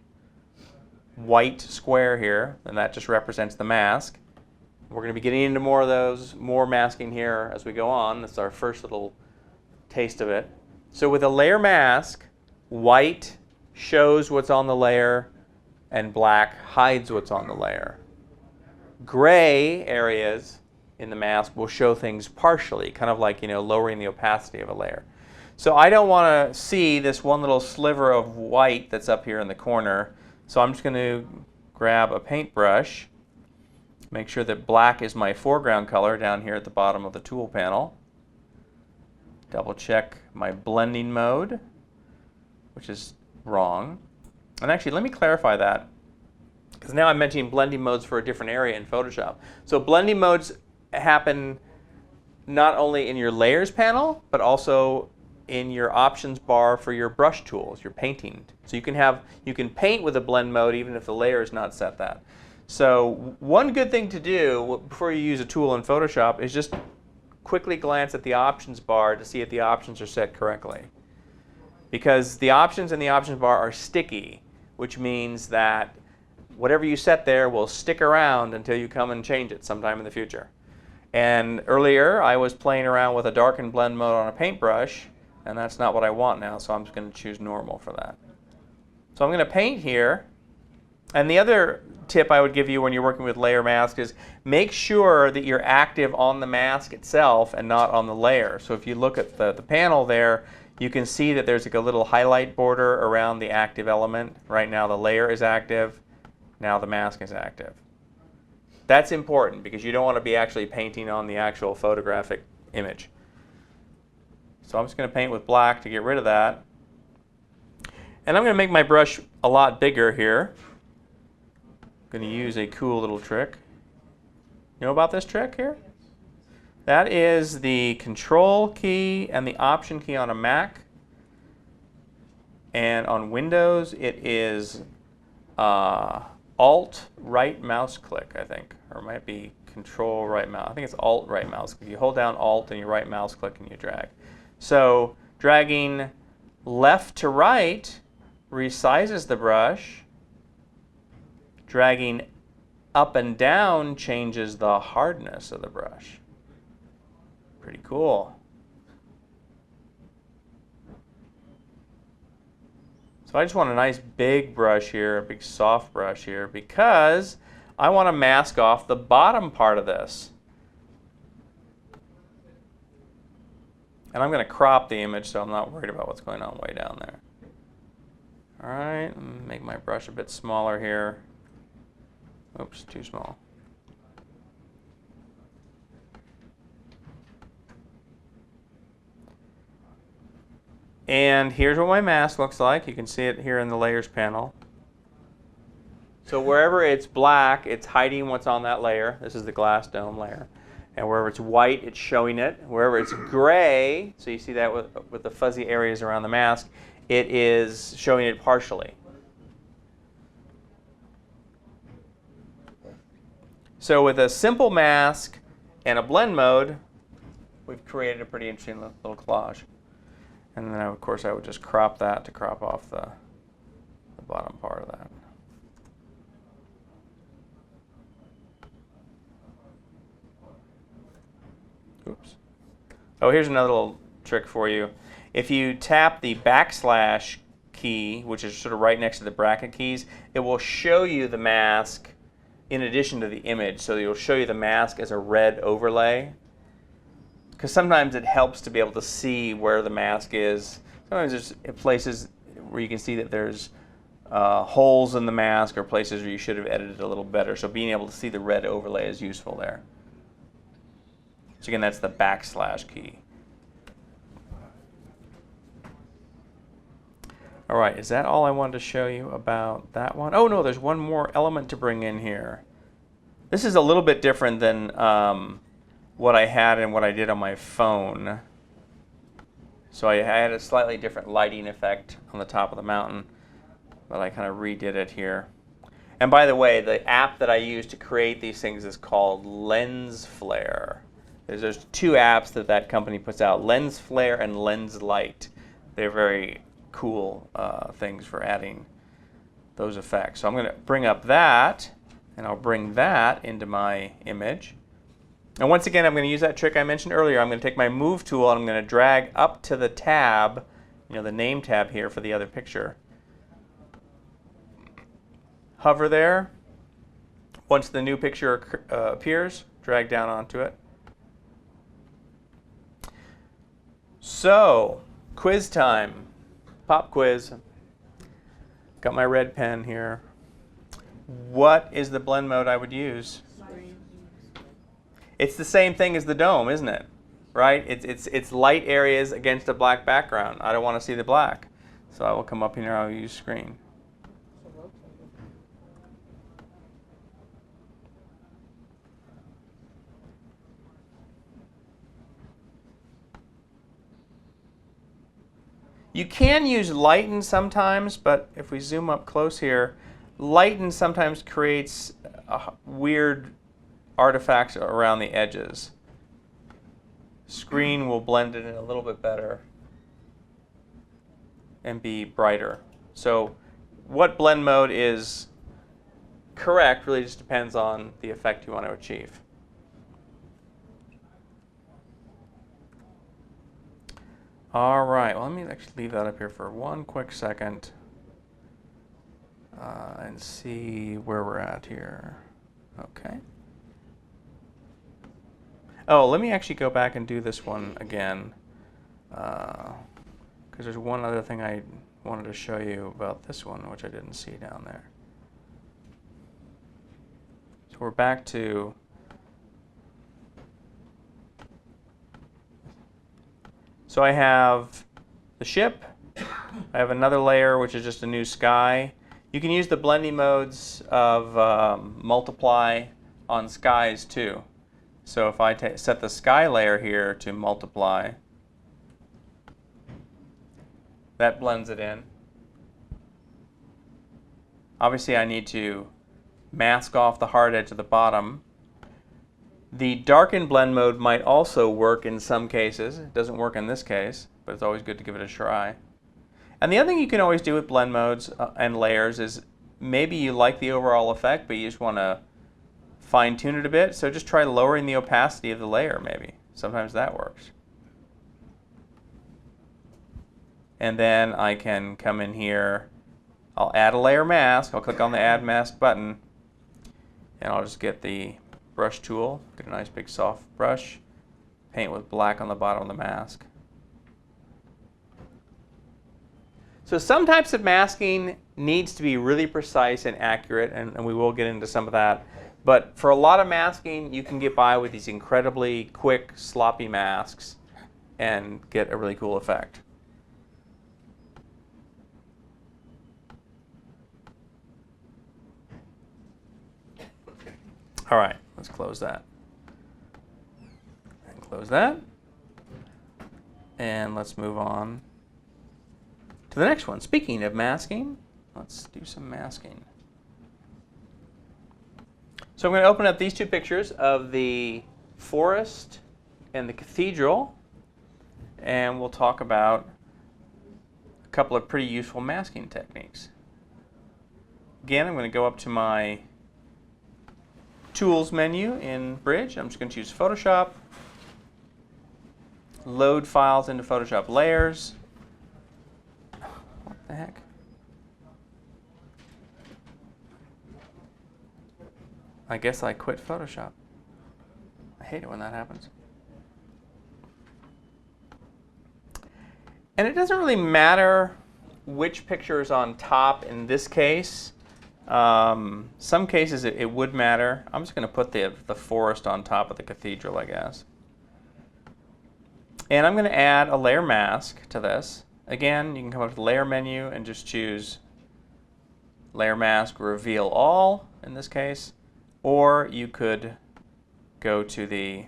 white square here, and that just represents the mask. We're going to be getting into more of those, more masking here as we go on. That's our first little taste of it. So with a layer mask, white shows what's on the layer and black hides what's on the layer. Gray areas in the mask will show things partially, kind of like, lowering the opacity of a layer. So I don't want to see this one little sliver of white that's up here in the corner. So I'm just going to grab a paintbrush, make sure that black is my foreground color down here at the bottom of the tool panel. Double check my blending mode, which is wrong. And actually, let me clarify that, because now I'm mentioning blending modes for a different area in Photoshop. So blending modes happen not only in your layers panel, but also in your options bar for your brush tools, your painting. So you can paint with a blend mode even if the layer is not set that. So one good thing to do before you use a tool in Photoshop is just quickly glance at the options bar to see if the options are set correctly. Because the options in the options bar are sticky, which means that whatever you set there will stick around until you come and change it sometime in the future. And earlier I was playing around with a darken blend mode on a paintbrush, and that's not what I want now, so I'm just going to choose normal for that. So I'm going to paint here. And the other tip I would give you when you're working with layer mask is make sure that you're active on the mask itself and not on the layer. So if you look at the panel there, you can see that there's like a little highlight border around the active element. Right now the layer is active. Now the mask is active. That's important because you don't want to be actually painting on the actual photographic image. So I'm just going to paint with black to get rid of that. And I'm going to make my brush a lot bigger here. I'm going to use a cool little trick. You know about this trick here? That is the Control key and the Option key on a Mac. And on Windows, it is Alt right mouse click, I think, or it might be Control right mouse. I think it's Alt right mouse click. You hold down Alt and you right mouse click and you drag. So dragging left to right resizes the brush. Dragging up and down changes the hardness of the brush. Pretty cool. So I just want a nice big brush here, a big soft brush here, because I want to mask off the bottom part of this. And I'm going to crop the image so I'm not worried about what's going on way down there. All right, let me make my brush a bit smaller here. Oops, too small. And here's what my mask looks like. You can see it here in the layers panel. So wherever it's black, it's hiding what's on that layer. This is the glass dome layer. And wherever it's white, it's showing it. Wherever it's gray, so you see that with the fuzzy areas around the mask, it is showing it partially. So with a simple mask and a blend mode, we've created a pretty interesting little collage. And then, of course, I would just crop that to crop off the bottom part of that. Oops. Oh, here's another little trick for you. If you tap the backslash key, which is sort of right next to the bracket keys, it will show you the mask in addition to the image. So it will show you the mask as a red overlay. Because sometimes it helps to be able to see where the mask is. Sometimes there's places where you can see that there's holes in the mask or places where you should have edited a little better. So being able to see the red overlay is useful there. So again, that's the backslash key. All right, is that all I wanted to show you about that one? Oh no, there's one more element to bring in here. This is a little bit different than what I had and what I did on my phone. So I had a slightly different lighting effect on the top of the mountain, but I kind of redid it here. And by the way, the app that I use to create these things is called Lens Flare. There's two apps that company puts out, Lens Flare and Lens Light. They're very cool things for adding those effects. So I'm going to bring up that, and I'll bring that into my image. And once again, I'm going to use that trick I mentioned earlier. I'm going to take my Move tool, and I'm going to drag up to the tab, the name tab here for the other picture. Hover there. Once the new picture appears, drag down onto it. So, quiz time. Pop quiz. Got my red pen here. What is the blend mode I would use? It's the same thing as the dome, isn't it? Right? It's light areas against a black background. I don't want to see the black. So I will come up here, I'll use screen. You can use lighten sometimes, but if we zoom up close here, lighten sometimes creates weird artifacts around the edges. Screen will blend it in a little bit better and be brighter. So what blend mode is correct really just depends on the effect you want to achieve. All right, well, let me actually leave that up here for one quick second and see where we're at here. Okay. Oh, let me actually go back and do this one again, because there's one other thing I wanted to show you about this one, which I didn't see down there. So we're back to so I have the ship. I have another layer, which is just a new sky. You can use the blending modes of multiply on skies too. So if I set the sky layer here to multiply, that blends it in. Obviously I need to mask off the hard edge of the bottom. The darken blend mode might also work in some cases. It doesn't work in this case, but it's always good to give it a try. And the other thing you can always do with blend modes and layers is maybe you like the overall effect, but you just want to fine-tune it a bit. So just try lowering the opacity of the layer maybe. Sometimes that works. And then I can come in here. I'll add a layer mask. I'll click on the Add Mask button. And I'll just get the brush tool, get a nice big soft brush, paint with black on the bottom of the mask. So some types of masking needs to be really precise and accurate, and we will get into some of that. But for a lot of masking, you can get by with these incredibly quick, sloppy masks and get a really cool effect. All right, let's close that. And close that. And let's move on to the next one. Speaking of masking, let's do some masking. So I'm going to open up these two pictures of the forest and the cathedral, and we'll talk about a couple of pretty useful masking techniques. Again, I'm going to go up to my Tools menu in Bridge. I'm just going to choose Photoshop, load files into Photoshop layers. What the heck? I guess I quit Photoshop. I hate it when that happens. And it doesn't really matter which picture is on top in this case. Some cases it would matter. I'm just going to put the forest on top of the cathedral, I guess. And I'm going to add a layer mask to this. Again, you can come up to the layer menu and just choose layer mask reveal all in this case. Or you could go to the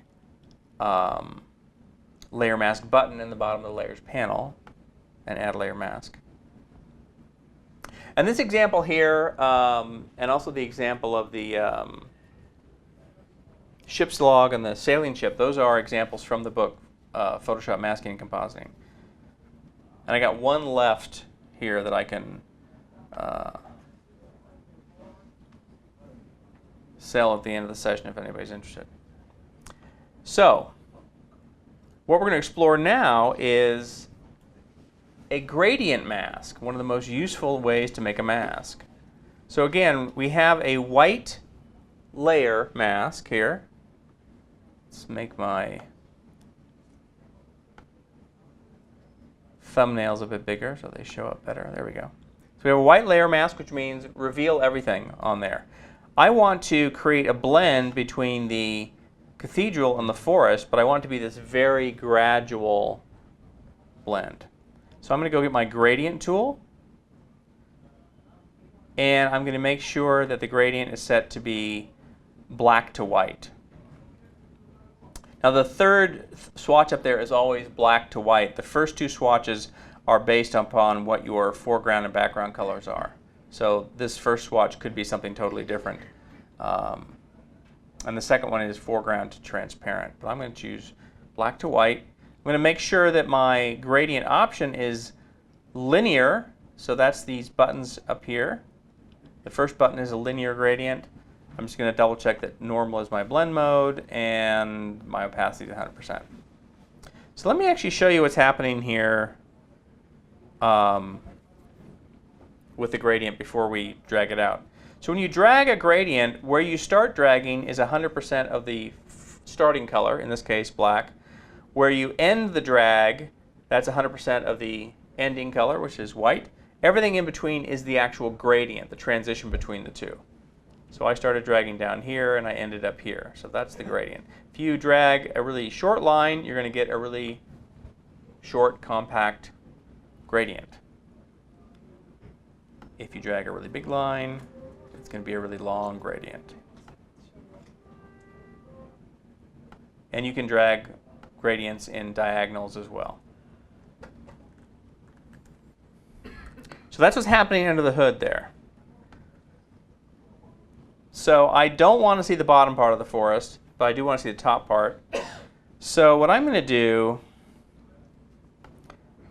layer mask button in the bottom of the layers panel and add a layer mask. And this example here, and also the example of the ship's log and the sailing ship, those are examples from the book Photoshop Masking and Compositing. And I got one left here that I can sell at the end of the session if anybody's interested. So, what we're going to explore now is a gradient mask, one of the most useful ways to make a mask. So again, we have a white layer mask here. Let's make my thumbnails a bit bigger so they show up better. There we go. So we have a white layer mask, which means reveal everything on there. I want to create a blend between the cathedral and the forest, but I want it to be this very gradual blend. So I'm going to go get my gradient tool, and I'm going to make sure that the gradient is set to be black to white. Now the third swatch up there is always black to white. The first two swatches are based upon what your foreground and background colors are. So this first swatch could be something totally different. And the second one is foreground to transparent. But I'm going to choose black to white. I'm going to make sure that my gradient option is linear. So that's these buttons up here. The first button is a linear gradient. I'm just going to double check that normal is my blend mode and my opacity is 100%. So let me actually show you what's happening here with the gradient before we drag it out. So when you drag a gradient, where you start dragging is 100% of the starting color, in this case black. Where you end the drag, that's 100% of the ending color, which is white. Everything in between is the actual gradient, the transition between the two. So I started dragging down here and I ended up here. So that's the gradient. If you drag a really short line, you're going to get a really short, compact gradient. If you drag a really big line, it's going to be a really long gradient. And you can drag gradients in diagonals as well. So that's what's happening under the hood there. So I don't want to see the bottom part of the forest, but I do want to see the top part. So what I'm going to do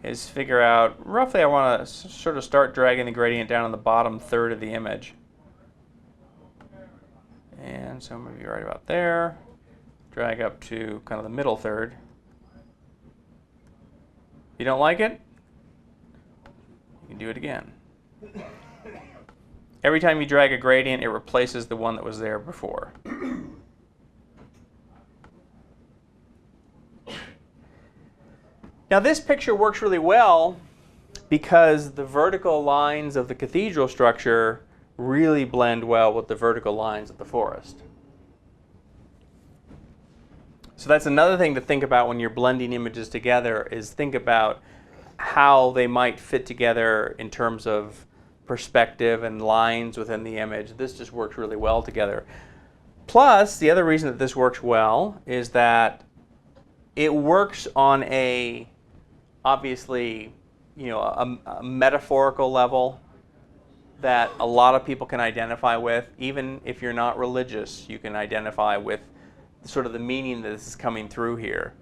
is figure out, roughly I want to sort of start dragging the gradient down on the bottom third of the image. And so maybe right about there. Drag up to kind of the middle third. If you don't like it, you can do it again. Every time you drag a gradient, it replaces the one that was there before. Now this picture works really well because the vertical lines of the cathedral structure really blend well with the vertical lines of the forest. So that's another thing to think about when you're blending images together, is think about how they might fit together in terms of perspective and lines within the image. This just works really well together. Plus, the other reason that this works well is that it works on a, obviously, a metaphorical level that a lot of people can identify with. Even if you're not religious, you can identify with sort of the meaning that this is coming through here.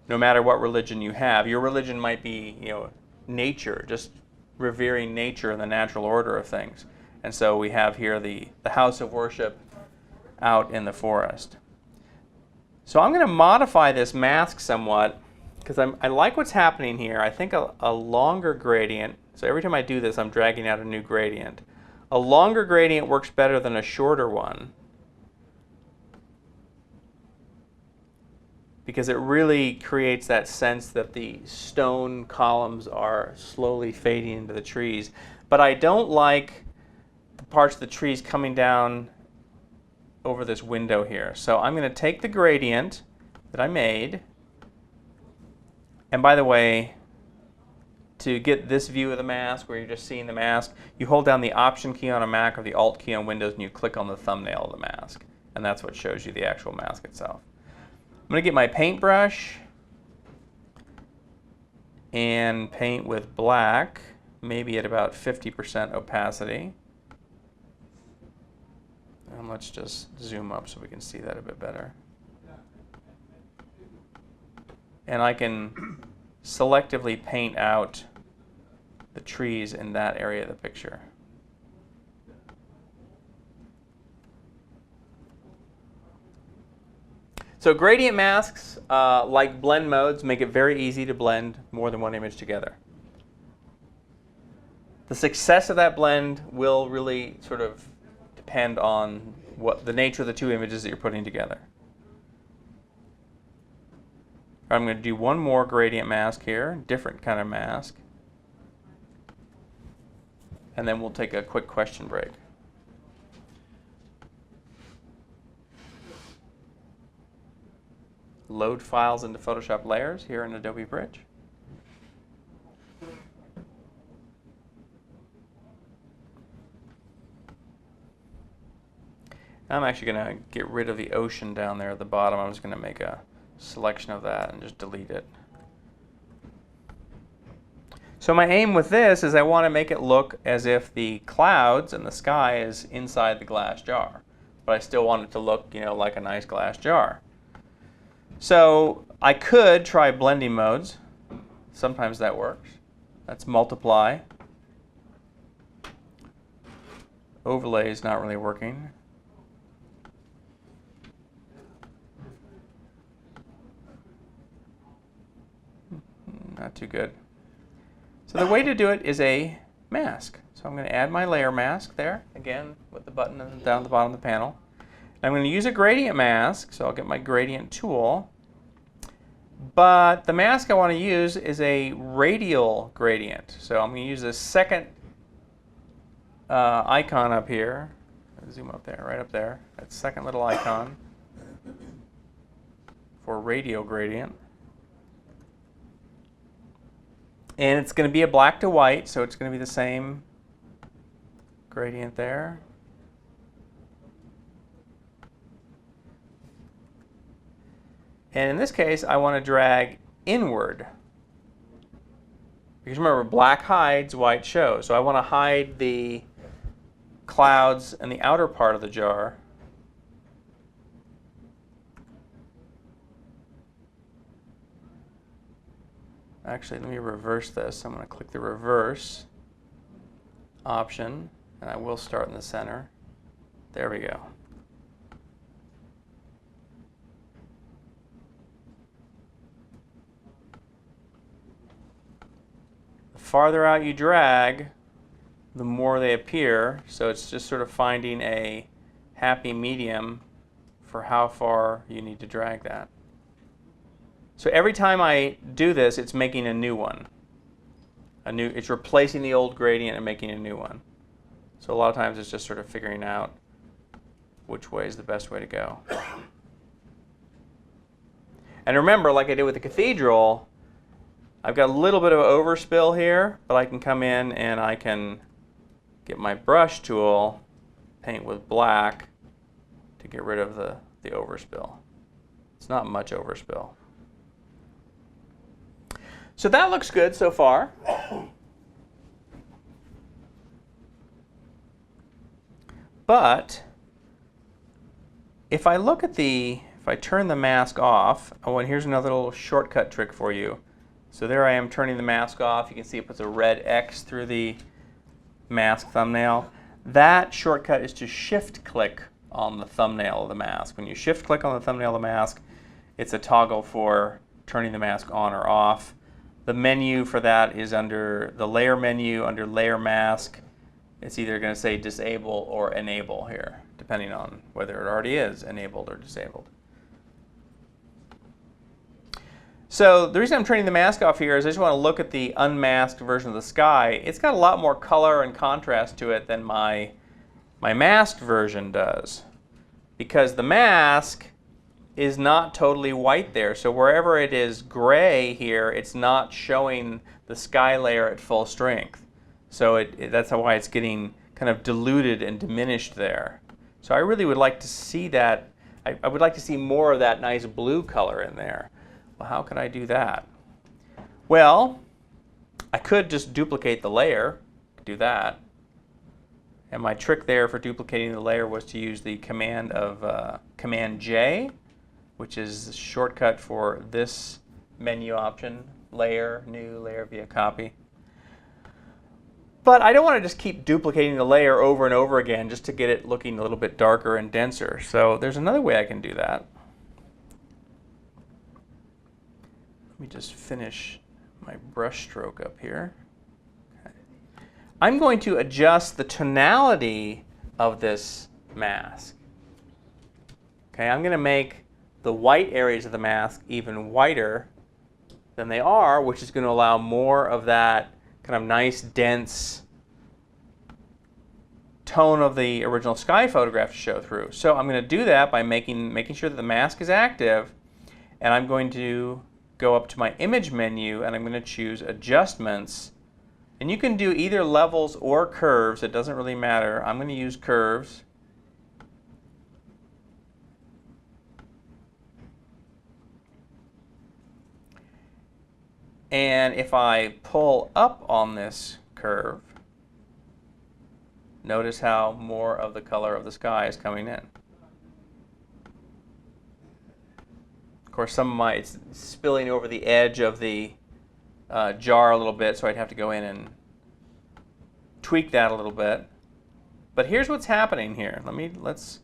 No matter what religion you have. Your religion might be, nature, just revering nature and the natural order of things. And so we have here the house of worship out in the forest. So I'm going to modify this mask somewhat because I like what's happening here. I think a longer gradient, so every time I do this I'm dragging out a new gradient. A longer gradient works better than a shorter one because it really creates that sense that the stone columns are slowly fading into the trees. But I don't like the parts of the trees coming down over this window here. So I'm going to take the gradient that I made, and by the way, to get this view of the mask where you're just seeing the mask, you hold down the Option key on a Mac or the Alt key on Windows and you click on the thumbnail of the mask, and that's what shows you the actual mask itself. I'm going to get my paintbrush and paint with black, maybe at about 50% opacity. And let's just zoom up so we can see that a bit better. And I can selectively paint out the trees in that area of the picture. So gradient masks, like blend modes, make it very easy to blend more than one image together. The success of that blend will really sort of depend on what the nature of the two images that you're putting together. I'm going to do one more gradient mask here, different kind of mask. And then we'll take a quick question break. Load files into Photoshop layers here in Adobe Bridge. I'm actually going to get rid of the ocean down there at the bottom. I'm just going to make a selection of that and just delete it. So my aim with this is I want to make it look as if the clouds and the sky is inside the glass jar. But I still want it to look, like a nice glass jar. So I could try blending modes. Sometimes that works. That's multiply. Overlay is not really working. Not too good. So the way to do it is a mask. So I'm going to add my layer mask there, again, with the button down at the bottom of the panel. I'm going to use a gradient mask, so I'll get my gradient tool. But the mask I want to use is a radial gradient. So I'm going to use the second icon up here. Zoom up there, right up there. That second little icon for radial gradient. And it's going to be a black to white, so it's going to be the same gradient there. And in this case, I want to drag inward. Because remember, black hides, white shows. So I want to hide the clouds in the outer part of the jar. Actually, let me reverse this. I'm going to click the reverse option, and I will start in the center. There we go. The farther out you drag, the more they appear. So it's just sort of finding a happy medium for how far you need to drag that. So every time I do this, it's making a new one. It's replacing the old gradient and making a new one. So a lot of times it's just sort of figuring out which way is the best way to go. And remember, like I did with the cathedral, I've got a little bit of overspill here, but I can come in and I can get my brush tool, paint with black to get rid of the overspill. It's not much overspill. So that looks good so far. But if I turn the mask off, oh, and here's another little shortcut trick for you. So there I am turning the mask off. You can see it puts a red X through the mask thumbnail. That shortcut is to shift click on the thumbnail of the mask. When you shift click on the thumbnail of the mask, it's a toggle for turning the mask on or off. The menu for that is under the layer menu, under layer mask. It's either going to say disable or enable here, depending on whether it already is enabled or disabled. So the reason I'm turning the mask off here is I just want to look at the unmasked version of the sky. It's got a lot more color and contrast to it than my masked version does, because the mask is not totally white there. So wherever it is gray here, it's not showing the sky layer at full strength. So that's why it's getting kind of diluted and diminished there. So I really would like to see that. I would like to see more of that nice blue color in there. Well, how could I do that? Well, I could just duplicate the layer, do that. And my trick there for duplicating the layer was to use the command of Command J, which is the shortcut for this menu option, layer, new, layer via copy. But I don't want to just keep duplicating the layer over and over again just to get it looking a little bit darker and denser. So there's another way I can do that. Let me just finish my brush stroke up here. Okay. I'm going to adjust the tonality of this mask. Okay, I'm going to make the white areas of the mask even whiter than they are, which is going to allow more of that kind of nice, dense tone of the original sky photograph to show through. So I'm going to do that by making sure that the mask is active, and I'm going to go up to my image menu and I'm going to choose adjustments. And you can do either levels or curves, it doesn't really matter. I'm going to use curves. And if I pull up on this curve, notice how more of the color of the sky is coming in. Of course, it's spilling over the edge of the jar a little bit, so I'd have to go in and tweak that a little bit. But here's what's happening here. Let's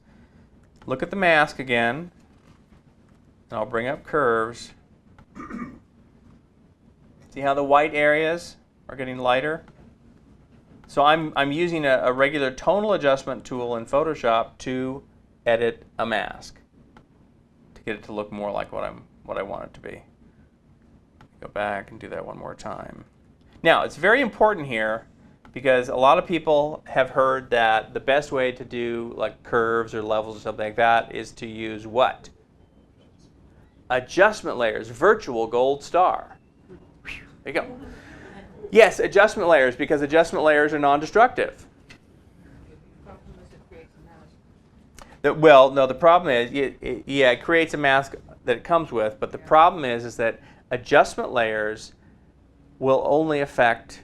look at the mask again, and I'll bring up curves. See how the white areas are getting lighter? So I'm using a regular tonal adjustment tool in Photoshop to edit a mask, to get it to look more like what I want it to be. Go back and do that one more time. Now, it's very important here because a lot of people have heard that the best way to do like curves or levels or something like that is to use what? Adjustment layers, virtual gold star. There you go. Yes, adjustment layers, because adjustment layers are non-destructive. Well, no, the problem is, it creates a mask that it comes with, but the problem is that adjustment layers will only affect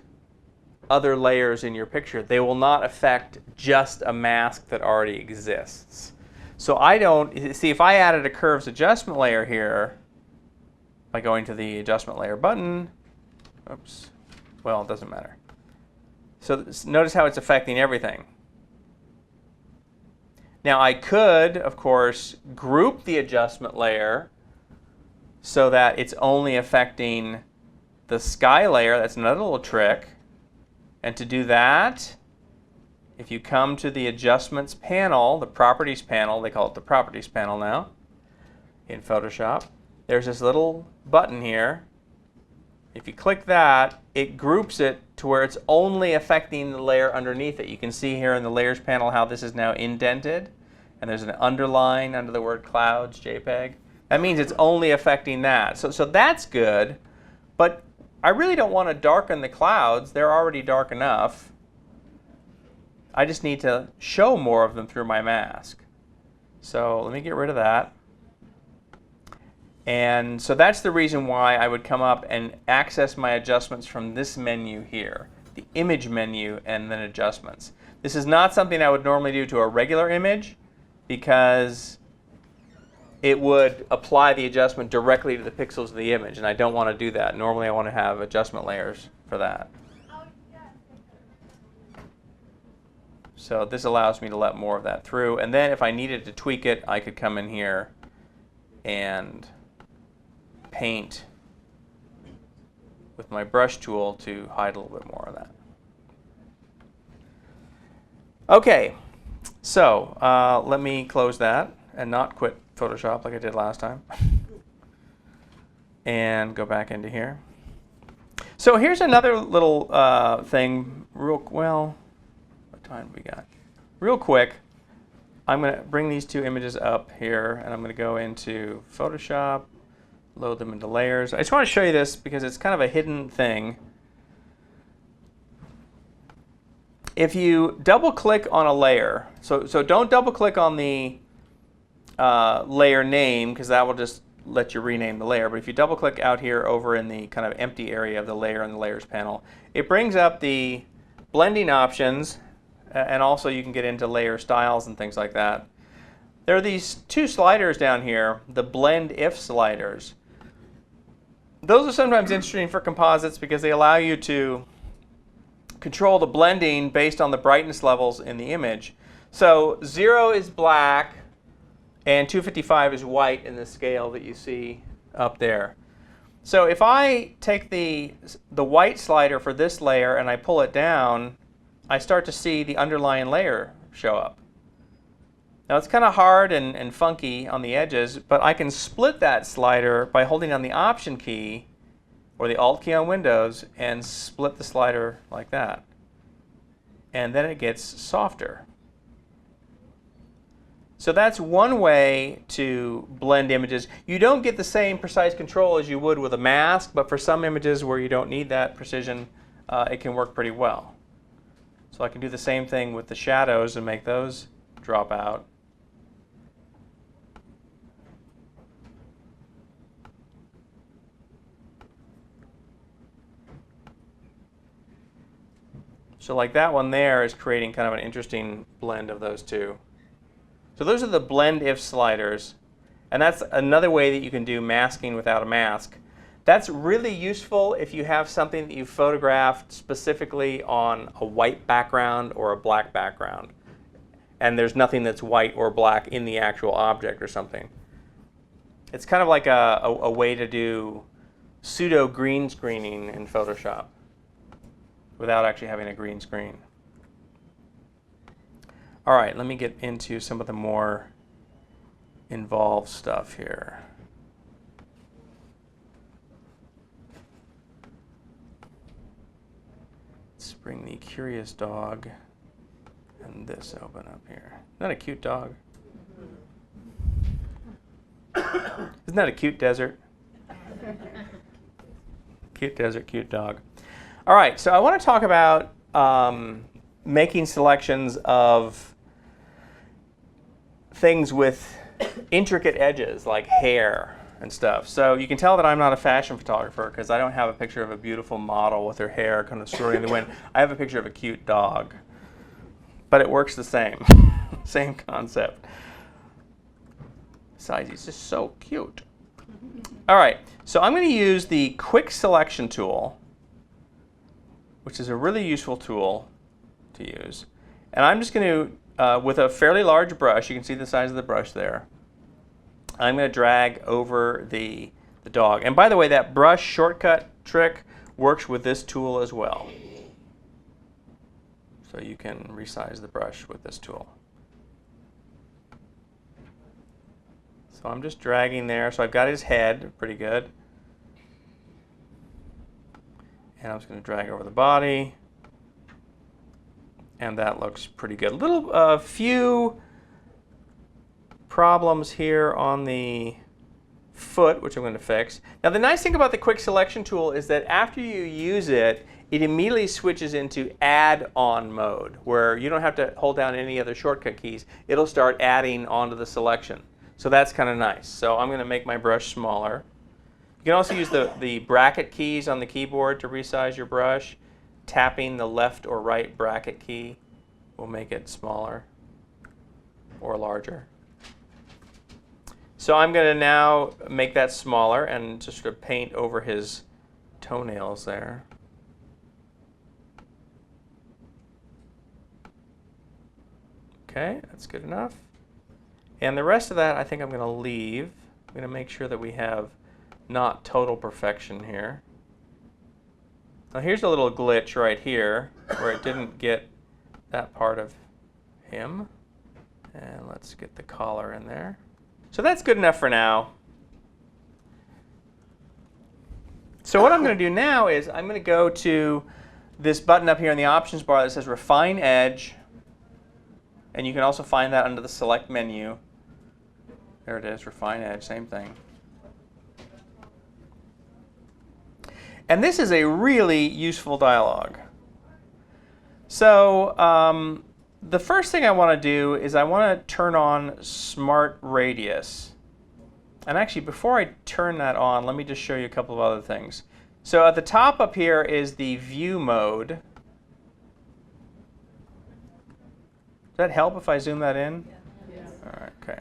other layers in your picture. They will not affect just a mask that already exists. So I don't, see, if I added a curves adjustment layer here by going to the adjustment layer button, oops, well, it doesn't matter. So notice how it's affecting everything. Now I could, of course, group the adjustment layer so that it's only affecting the sky layer. That's another little trick. And to do that, if you come to the adjustments panel, the properties panel, they call it the properties panel now in Photoshop, there's this little button here. If you click that, it groups it to where it's only affecting the layer underneath it. You can see here in the layers panel how this is now indented, and there's an underline under the word clouds, JPEG. That means it's only affecting that. So that's good, but I really don't want to darken the clouds. They're already dark enough. I just need to show more of them through my mask. So let me get rid of that. And so that's the reason why I would come up and access my adjustments from this menu here, the image menu and then adjustments. This is not something I would normally do to a regular image because it would apply the adjustment directly to the pixels of the image, and I don't want to do that. Normally I want to have adjustment layers for that. So this allows me to let more of that through, and then if I needed to tweak it, I could come in here and paint with my brush tool to hide a little bit more of that. Okay, so let me close that and not quit Photoshop like I did last time. And go back into here. So here's another little thing. Well, what time do we got? Real quick, I'm going to bring these two images up here, and I'm going to go into Photoshop, load them into layers. I just want to show you this because it's kind of a hidden thing. If you double-click on a layer, so don't double-click on the layer name because that will just let you rename the layer. But if you double-click out here over in the kind of empty area of the layer in the layers panel, it brings up the blending options, and also you can get into layer styles and things like that. There are these two sliders down here, the blend if sliders. Those are sometimes interesting for composites because they allow you to control the blending based on the brightness levels in the image. So 0 is black and 255 is white in the scale that you see up there. So if I take the white slider for this layer and I pull it down, I start to see the underlying layer show up. Now it's kind of hard and funky on the edges, but I can split that slider by holding down the Option key or the Alt key on Windows and split the slider like that. And then it gets softer. So that's one way to blend images. You don't get the same precise control as you would with a mask, but for some images where you don't need that precision, it can work pretty well. So I can do the same thing with the shadows and make those drop out. So like that one there is creating kind of an interesting blend of those two. So those are the blend if sliders. And that's another way that you can do masking without a mask. That's really useful if you have something that you photographed specifically on a white background or a black background, and there's nothing that's white or black in the actual object or something. It's kind of like a way to do pseudo green screening in Photoshop without actually having a green screen. All right, let me get into some of the more involved stuff here. Let's bring the curious dog and this open up here. Isn't that a cute dog? Isn't that a cute desert? Cute desert, cute dog. All right, so I want to talk about making selections of things with intricate edges like hair and stuff. So you can tell that I'm not a fashion photographer because I don't have a picture of a beautiful model with her hair kind of swirling in the wind. I have a picture of a cute dog. But it works the same. Same concept. Besides, he's just so cute. All right, so I'm going to use the quick selection tool, which is a really useful tool to use. And I'm just going to, with a fairly large brush, you can see the size of the brush there, I'm going to drag over the dog. And by the way, that brush shortcut trick works with this tool as well. So you can resize the brush with this tool. So I'm just dragging there. So I've got his head pretty good. And I'm just going to drag over the body. And that looks pretty good. A few problems here on the foot, which I'm going to fix. Now the nice thing about the quick selection tool is that after you use it, it immediately switches into add-on mode, where you don't have to hold down any other shortcut keys. It'll start adding onto the selection. So that's kind of nice. So I'm going to make my brush smaller. You can also use the bracket keys on the keyboard to resize your brush. Tapping the left or right bracket key will make it smaller or larger. So I'm going to now make that smaller and just sort of paint over his toenails there. Okay, that's good enough. And the rest of that I think I'm going to leave. I'm going to make sure that we have not total perfection here. Now here's a little glitch right here where it didn't get that part of him. And let's get the collar in there. So that's good enough for now. So what I'm going to do now is I'm going to go to this button up here in the options bar that says Refine Edge. And you can also find that under the Select menu. There it is, Refine Edge, same thing. And this is a really useful dialog. So the first thing I want to do is I want to turn on Smart Radius. And actually, before I turn that on, let me just show you a couple of other things. So at the top up here is the View mode. Does that help if I zoom that in? Yeah. All right, okay.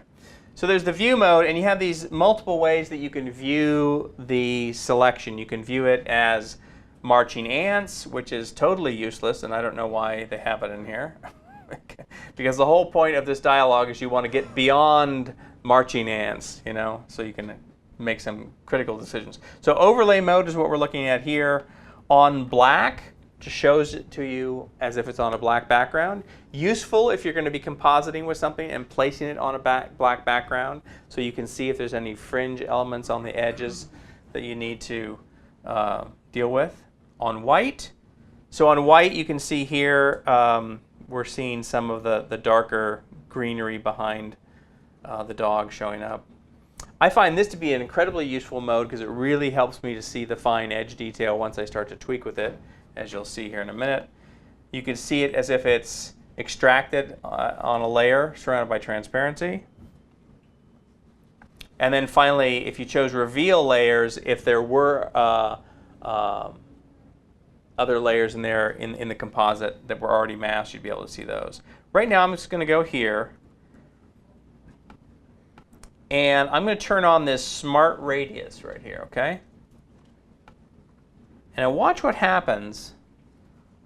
So there's the View mode, and you have these multiple ways that you can view the selection. You can view it as marching ants, which is totally useless, and I don't know why they have it in here. Because the whole point of this dialogue is you want to get beyond marching ants, you know, so you can make some critical decisions. So overlay mode is what we're looking at here. On black, just shows it to you as if it's on a black background. Useful if you're going to be compositing with something and placing it on a black background, so you can see if there's any fringe elements on the edges that you need to deal with. On white, so on white you can see here we're seeing some of the darker greenery behind the dog showing up. I find this to be an incredibly useful mode because it really helps me to see the fine edge detail once I start to tweak with it, as you'll see here in a minute. You can see it as if it's extracted on a layer surrounded by transparency. And then finally, if you chose reveal layers, if there were other layers in there in the composite that were already masked, you'd be able to see those. Right now I'm just going to go here and I'm going to turn on this Smart Radius right here, okay? And now watch what happens.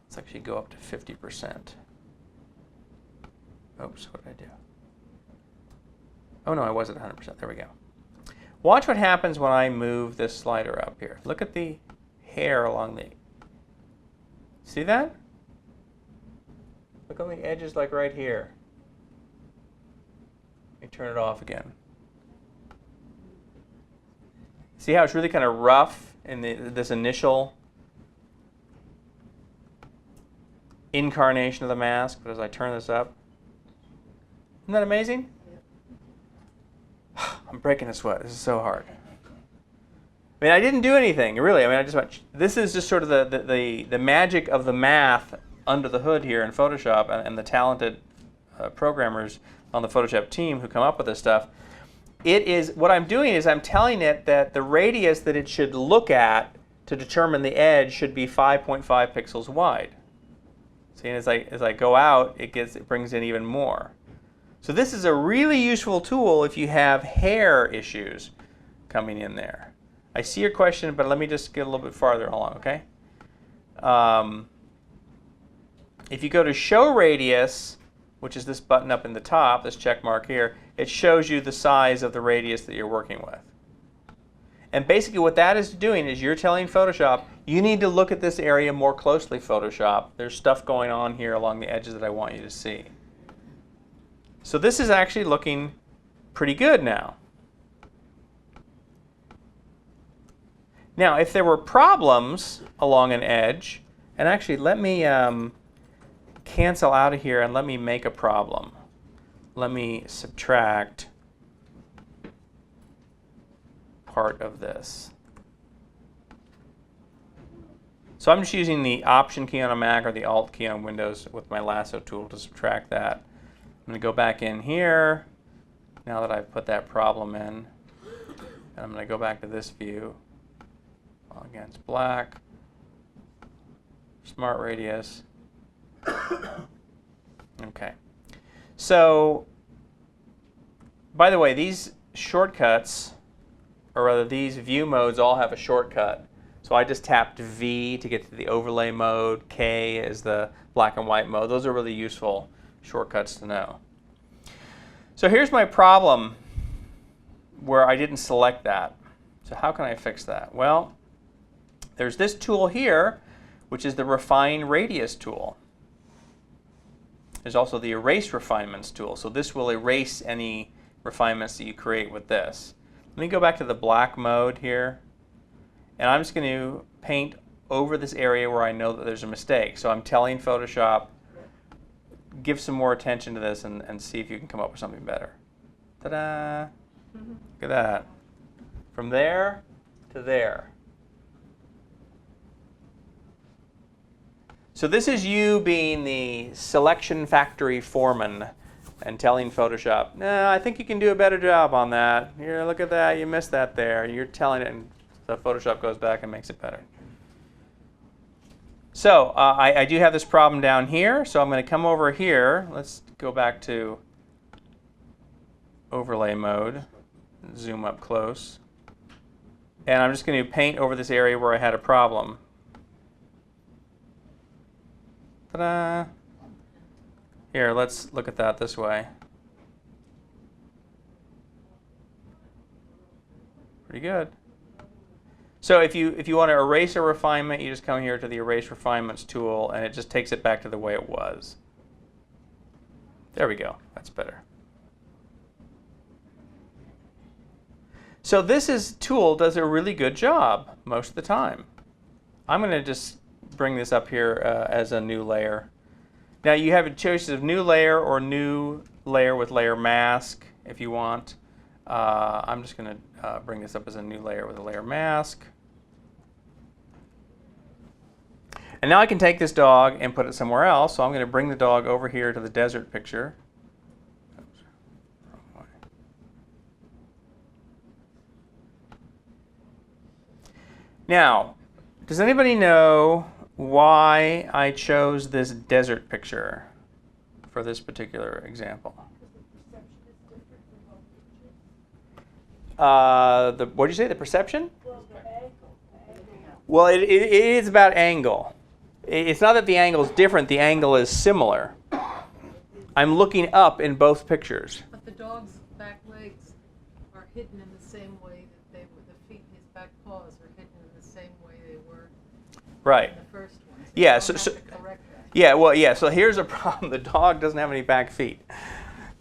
Let's actually go up to 50%. Oops, what did I do? Oh no, I was at 100%. There we go. Watch what happens when I move this slider up here. Look at the hair along the... See that? Look on the edges, like right here. Let me turn it off again. See how it's really kind of rough in this initial incarnation of the mask, but as I turn this up, isn't that amazing? Yeah. I'm breaking a sweat. This is so hard. I mean, I didn't do anything, really. I mean, I just went, this is just sort of the magic of the math under the hood here in Photoshop and the talented programmers on the Photoshop team who come up with this stuff. it is, what I'm doing is I'm telling it that the radius that it should look at to determine the edge should be 5.5 pixels wide. See, and as I go out, it brings in even more. So this is a really useful tool if you have hair issues coming in there. I see your question, but let me just get a little bit farther along, okay? If you go to Show Radius, which is this button up in the top, this check mark here, it shows you the size of the radius that you're working with. And basically what that is doing is you're telling Photoshop, you need to look at this area more closely, Photoshop. There's stuff going on here along the edges that I want you to see. So this is actually looking pretty good now. Now, if there were problems along an edge, and actually let me cancel out of here and let me make a problem. Let me subtract part of this. So I'm just using the Option key on a Mac or the Alt key on Windows with my lasso tool to subtract that. I'm going to go back in here now that I've put that problem in. And I'm going to go back to this view. All against black. Smart radius. Okay. So, by the way, these shortcuts, or rather these view modes, all have a shortcut. So I just tapped V to get to the overlay mode. K is the black and white mode. Those are really useful shortcuts to know. So here's my problem where I didn't select that. So how can I fix that? Well, there's this tool here, which is the Refine Radius tool. There's also the Erase Refinements tool. So this will erase any refinements that you create with this. Let me go back to the black mode here. And I'm just going to paint over this area where I know that there's a mistake. So I'm telling Photoshop, give some more attention to this and see if you can come up with something better. Ta-da! Look at that. From there to there. So this is you being the selection factory foreman and telling Photoshop, no, I think you can do a better job on that. Here, look at that, you missed that there. You're telling it, and so Photoshop goes back and makes it better. So I do have this problem down here, so I'm going to come over here. Let's go back to overlay mode, zoom up close. And I'm just going to paint over this area where I had a problem. Ta-da! Here, let's look at that this way. Pretty good. So if you want to erase a refinement, you just come here to the Erase Refinements tool, and it just takes it back to the way it was. There we go. That's better. So this tool does a really good job most of the time. I'm going to just bring this up here as a new layer. Now you have choices of new layer or new layer with layer mask if you want. I'm just going to bring this up as a new layer with a layer mask. And now I can take this dog and put it somewhere else. So I'm going to bring the dog over here to the desert picture. Oops, wrong way. Now, does anybody know why I chose this desert picture for this particular example? What did you say, the perception? Well, it is about angle. It's not that the angle is different, the angle is similar. I'm looking up in both pictures. But the dog's back legs are hidden in the same way that they were, the feet, his back paws are hidden in the same way they were Right. in the first one. So Yeah, you so don't have to correct that. yeah, well, yeah, so here's a problem. The dog doesn't have any back feet.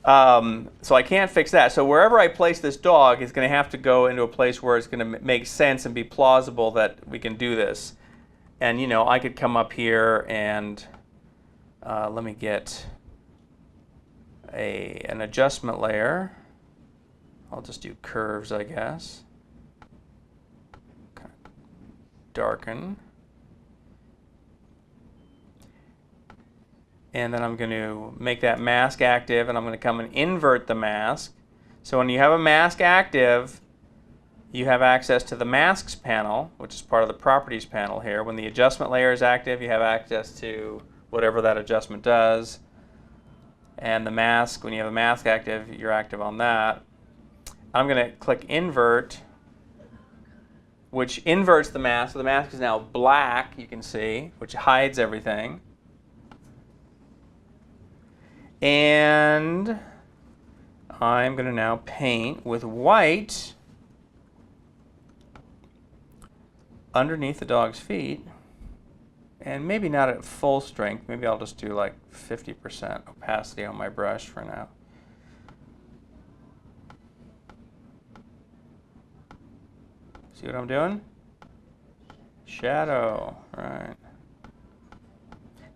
So I can't fix that. So wherever I place this dog is going to have to go into a place where it's going to make sense and be plausible that we can do this. And, you know, I could come up here and let me get an adjustment layer. I'll just do curves, I guess. Kind of darken. And then I'm going to make that mask active, and I'm going to come and invert the mask. So when you have a mask active, you have access to the masks panel, which is part of the properties panel here. When the adjustment layer is active, you have access to whatever that adjustment does. And the mask, when you have a mask active, you're active on that. I'm going to click invert, which inverts the mask. So the mask is now black, you can see, which hides everything. And I'm going to now paint with white underneath the dog's feet. And maybe not at full strength. Maybe I'll just do like 50% opacity on my brush for now. See what I'm doing? Shadow, right.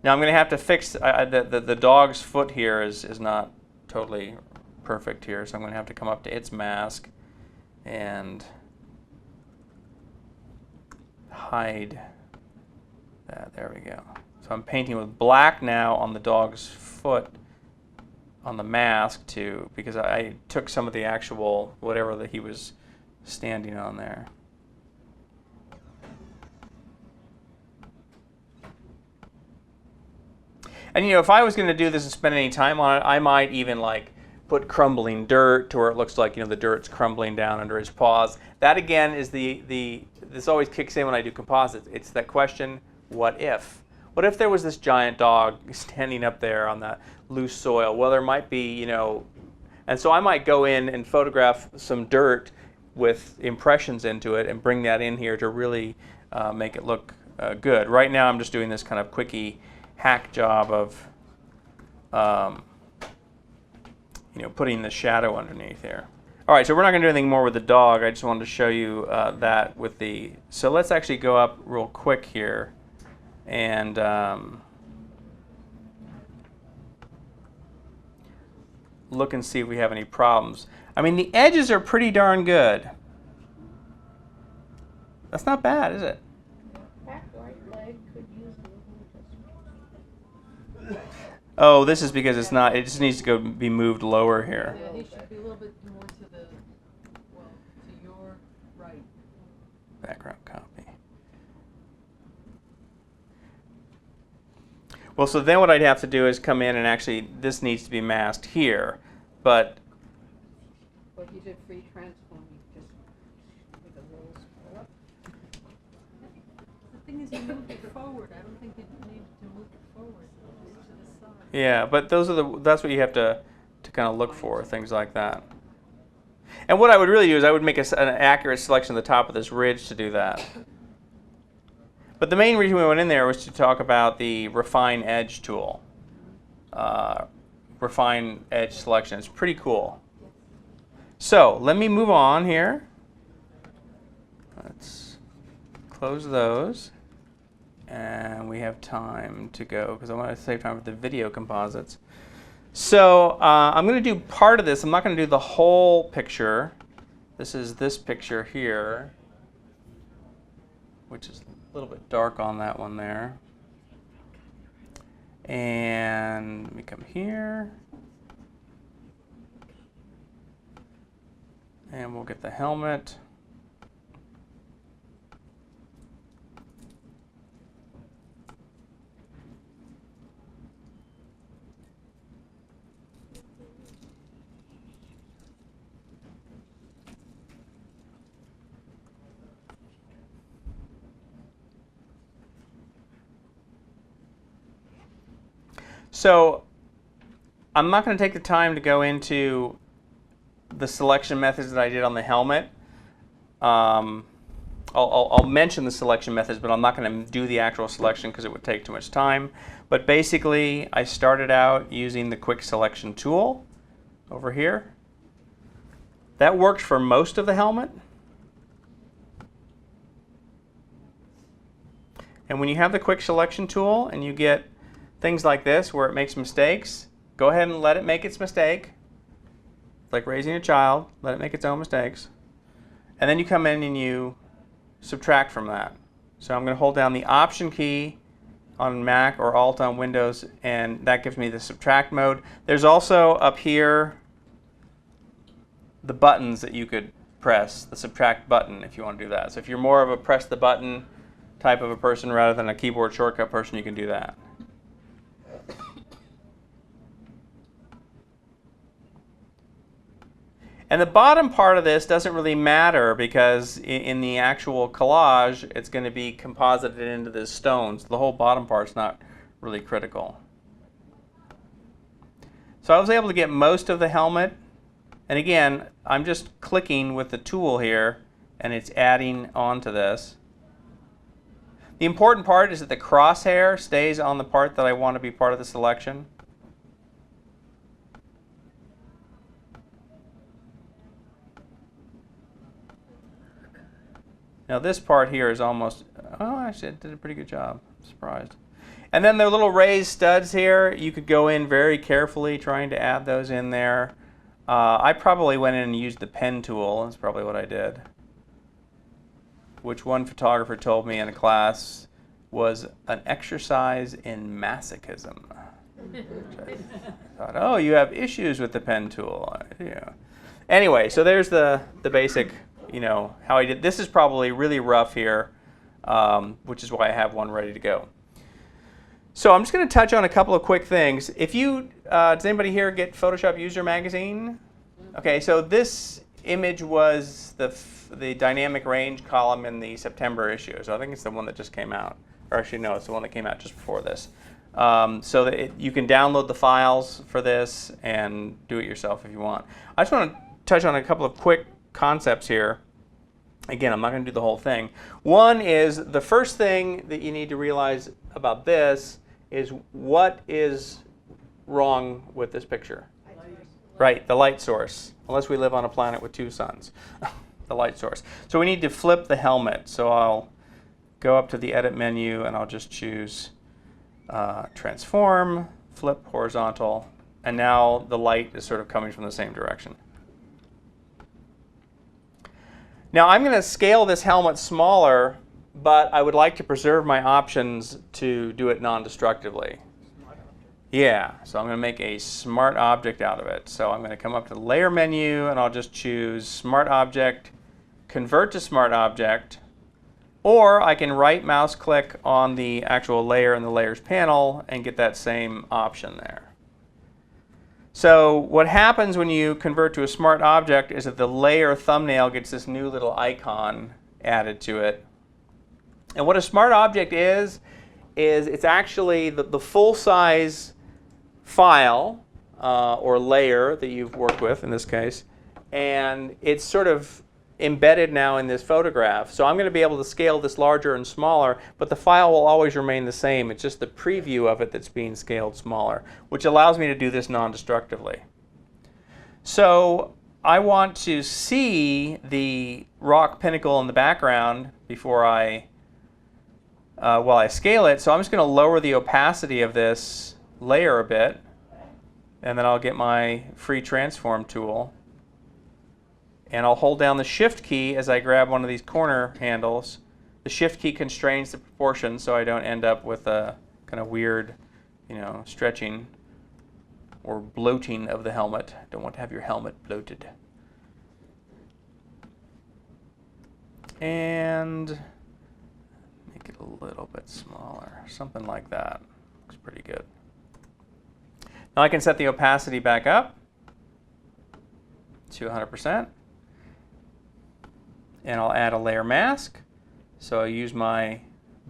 Now I'm going to have to fix, the dog's foot here is not totally perfect here, so I'm going to have to come up to its mask and hide that. There we go. So I'm painting with black now on the dog's foot on the mask too, because I took some of the actual whatever that he was standing on there. And you know, if I was going to do this and spend any time on it, I might even like put crumbling dirt to where it looks like, you know, the dirt's crumbling down under his paws. That again is this always kicks in when I do composites. It's that question, what if? What if there was this giant dog standing up there on that loose soil? Well, there might be, you know, and so I might go in and photograph some dirt with impressions into it and bring that in here to really make it look good. Right now I'm just doing this kind of quickie hack job of you know, putting the shadow underneath here. All right, so we're not going to do anything more with the dog. I just wanted to show you that with the. So let's actually go up real quick here and look and see if we have any problems. I mean, the edges are pretty darn good. That's not bad, is it? Back right leg could use a little adjustment. Oh, this is because it's not. It just needs to go be moved lower here. Yeah, he should be a little bit more to the, well, to your right. Background copy. Well, so then what I'd have to do is come in and actually, this needs to be masked here, but. But you did free transform, you just with a little scroll up. The thing is, you moved it forward. I don't think you needed to move it forward, just to the side. Yeah, but those are that's what you have to kind of look for, things like that. And what I would really do is I would make an accurate selection of the top of this ridge to do that. But the main reason we went in there was to talk about the Refine Edge tool. Refine Edge selection. It's pretty cool. So let me move on here. Let's close those. And we have time to go because I want to save time for the video composites. So I'm going to do part of this. I'm not going to do the whole picture. This is this picture here, which is a little bit dark on that one there. And let me come here. And we'll get the helmet. So I'm not going to take the time to go into the selection methods that I did on the helmet. I'll mention the selection methods, but I'm not going to do the actual selection because it would take too much time. But basically, I started out using the quick selection tool over here. That works for most of the helmet. And when you have the quick selection tool and you get things like this where it makes mistakes, go ahead and let it make its mistake. It's like raising a child, let it make its own mistakes. And then you come in and you subtract from that. So I'm going to hold down the Option key on Mac or Alt on Windows, and that gives me the subtract mode. There's also up here the buttons that you could press, the subtract button if you want to do that. So if you're more of a press the button type of a person rather than a keyboard shortcut person, you can do that. And the bottom part of this doesn't really matter because in the actual collage, it's going to be composited into this stone. So the whole bottom part's not really critical. So I was able to get most of the helmet. And again, I'm just clicking with the tool here, and it's adding onto this. The important part is that the crosshair stays on the part that I want to be part of the selection. Now this part here is almost, oh, actually it did a pretty good job. I'm surprised. And then the little raised studs here, you could go in very carefully trying to add those in there. I probably went in and used the pen tool. That's probably what I did. Which one photographer told me in a class was an exercise in masochism. I thought, oh, you have issues with the pen tool. Yeah. Anyway, so there's the basic, you know, how I did. This is probably really rough here, which is why I have one ready to go. So I'm just going to touch on a couple of quick things. If you, does anybody here get Photoshop User Magazine? Okay, so this image was the dynamic range column in the September issue. So I think it's the one that just came out. Or actually, no, it's the one that came out just before this. So that you can download the files for this and do it yourself if you want. I just want to touch on a couple of quick concepts here. Again, I'm not going to do the whole thing. One is the first thing that you need to realize about this is what is wrong with this picture. Right, the light source. Unless we live on a planet with two suns. The light source. So we need to flip the helmet. So I'll go up to the edit menu and I'll just choose transform, flip horizontal, and now the light is sort of coming from the same direction. Now I'm going to scale this helmet smaller, but I would like to preserve my options to do it non-destructively. Yeah, so I'm going to make a smart object out of it. So I'm going to come up to the layer menu and I'll just choose smart object, convert to smart object, or I can right mouse click on the actual layer in the layers panel and get that same option there. So what happens when you convert to a smart object is that the layer thumbnail gets this new little icon added to it. And what a smart object is it's actually the full-size file or layer that you've worked with in this case, and it's sort of embedded now in this photograph. So I'm going to be able to scale this larger and smaller, but the file will always remain the same. It's just the preview of it that's being scaled smaller, which allows me to do this non-destructively. So I want to see the rock pinnacle in the background before while I scale it. So I'm just going to lower the opacity of this layer a bit, and then I'll get my free transform tool. And I'll hold down the shift key as I grab one of these corner handles. The shift key constrains the proportion so I don't end up with a kind of weird, stretching or bloating of the helmet. Don't want to have your helmet bloated. And make it a little bit smaller, something like that. Looks pretty good. Now I can set the opacity back up to 100%. And I'll add a layer mask. So I use my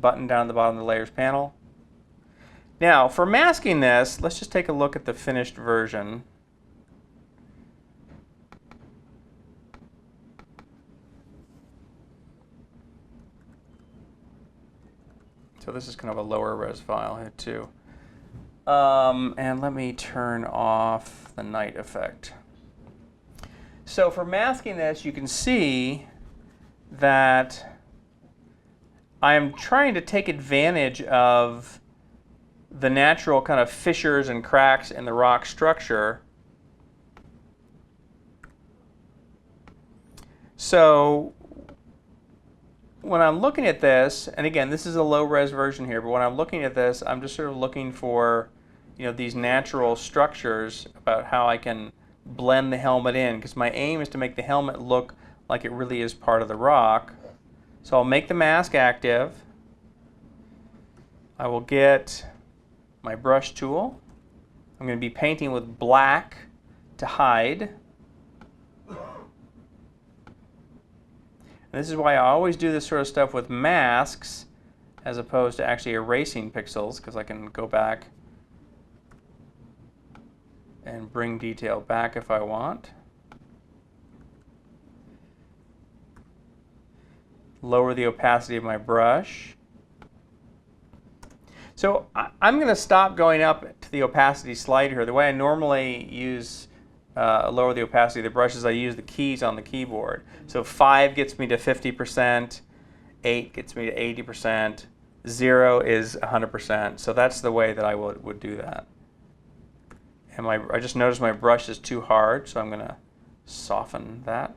button down at the bottom of the layers panel. Now for masking this, let's just take a look at the finished version. So this is kind of a lower res file here too. And let me turn off the night effect. So for masking this, you can see that I am trying to take advantage of the natural kind of fissures and cracks in the rock structure. So when I'm looking at this, and again, this is a low-res version here, but when I'm looking at this, I'm just sort of looking for these natural structures about how I can blend the helmet in, because my aim is to make the helmet look like it really is part of the rock. So I'll make the mask active. I will get my brush tool. I'm going to be painting with black to hide. And this is why I always do this sort of stuff with masks as opposed to actually erasing pixels, because I can go back and bring detail back if I want. Lower the opacity of my brush. So I'm going to stop going up to the opacity slider here. The way I normally use lower the opacity of the brush is I use the keys on the keyboard. So 5 gets me to 50%, 8 gets me to 80%, 0 is 100%. So that's the way that I would do that. And I just noticed my brush is too hard, so I'm going to soften that.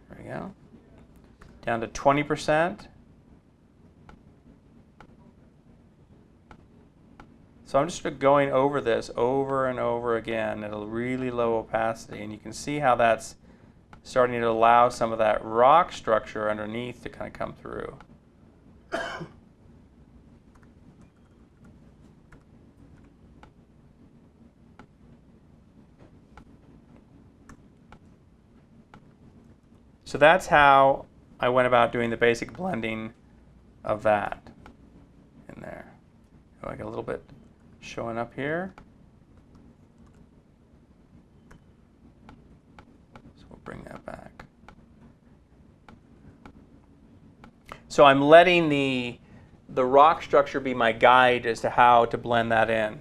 There we go. Down to 20%. So I'm just going over this over and over again at a really low opacity, and you can see how that's starting to allow some of that rock structure underneath to kind of come through. So that's how I went about doing the basic blending of that in there. Like a little bit showing up here. So we'll bring that back. So I'm letting the rock structure be my guide as to how to blend that in.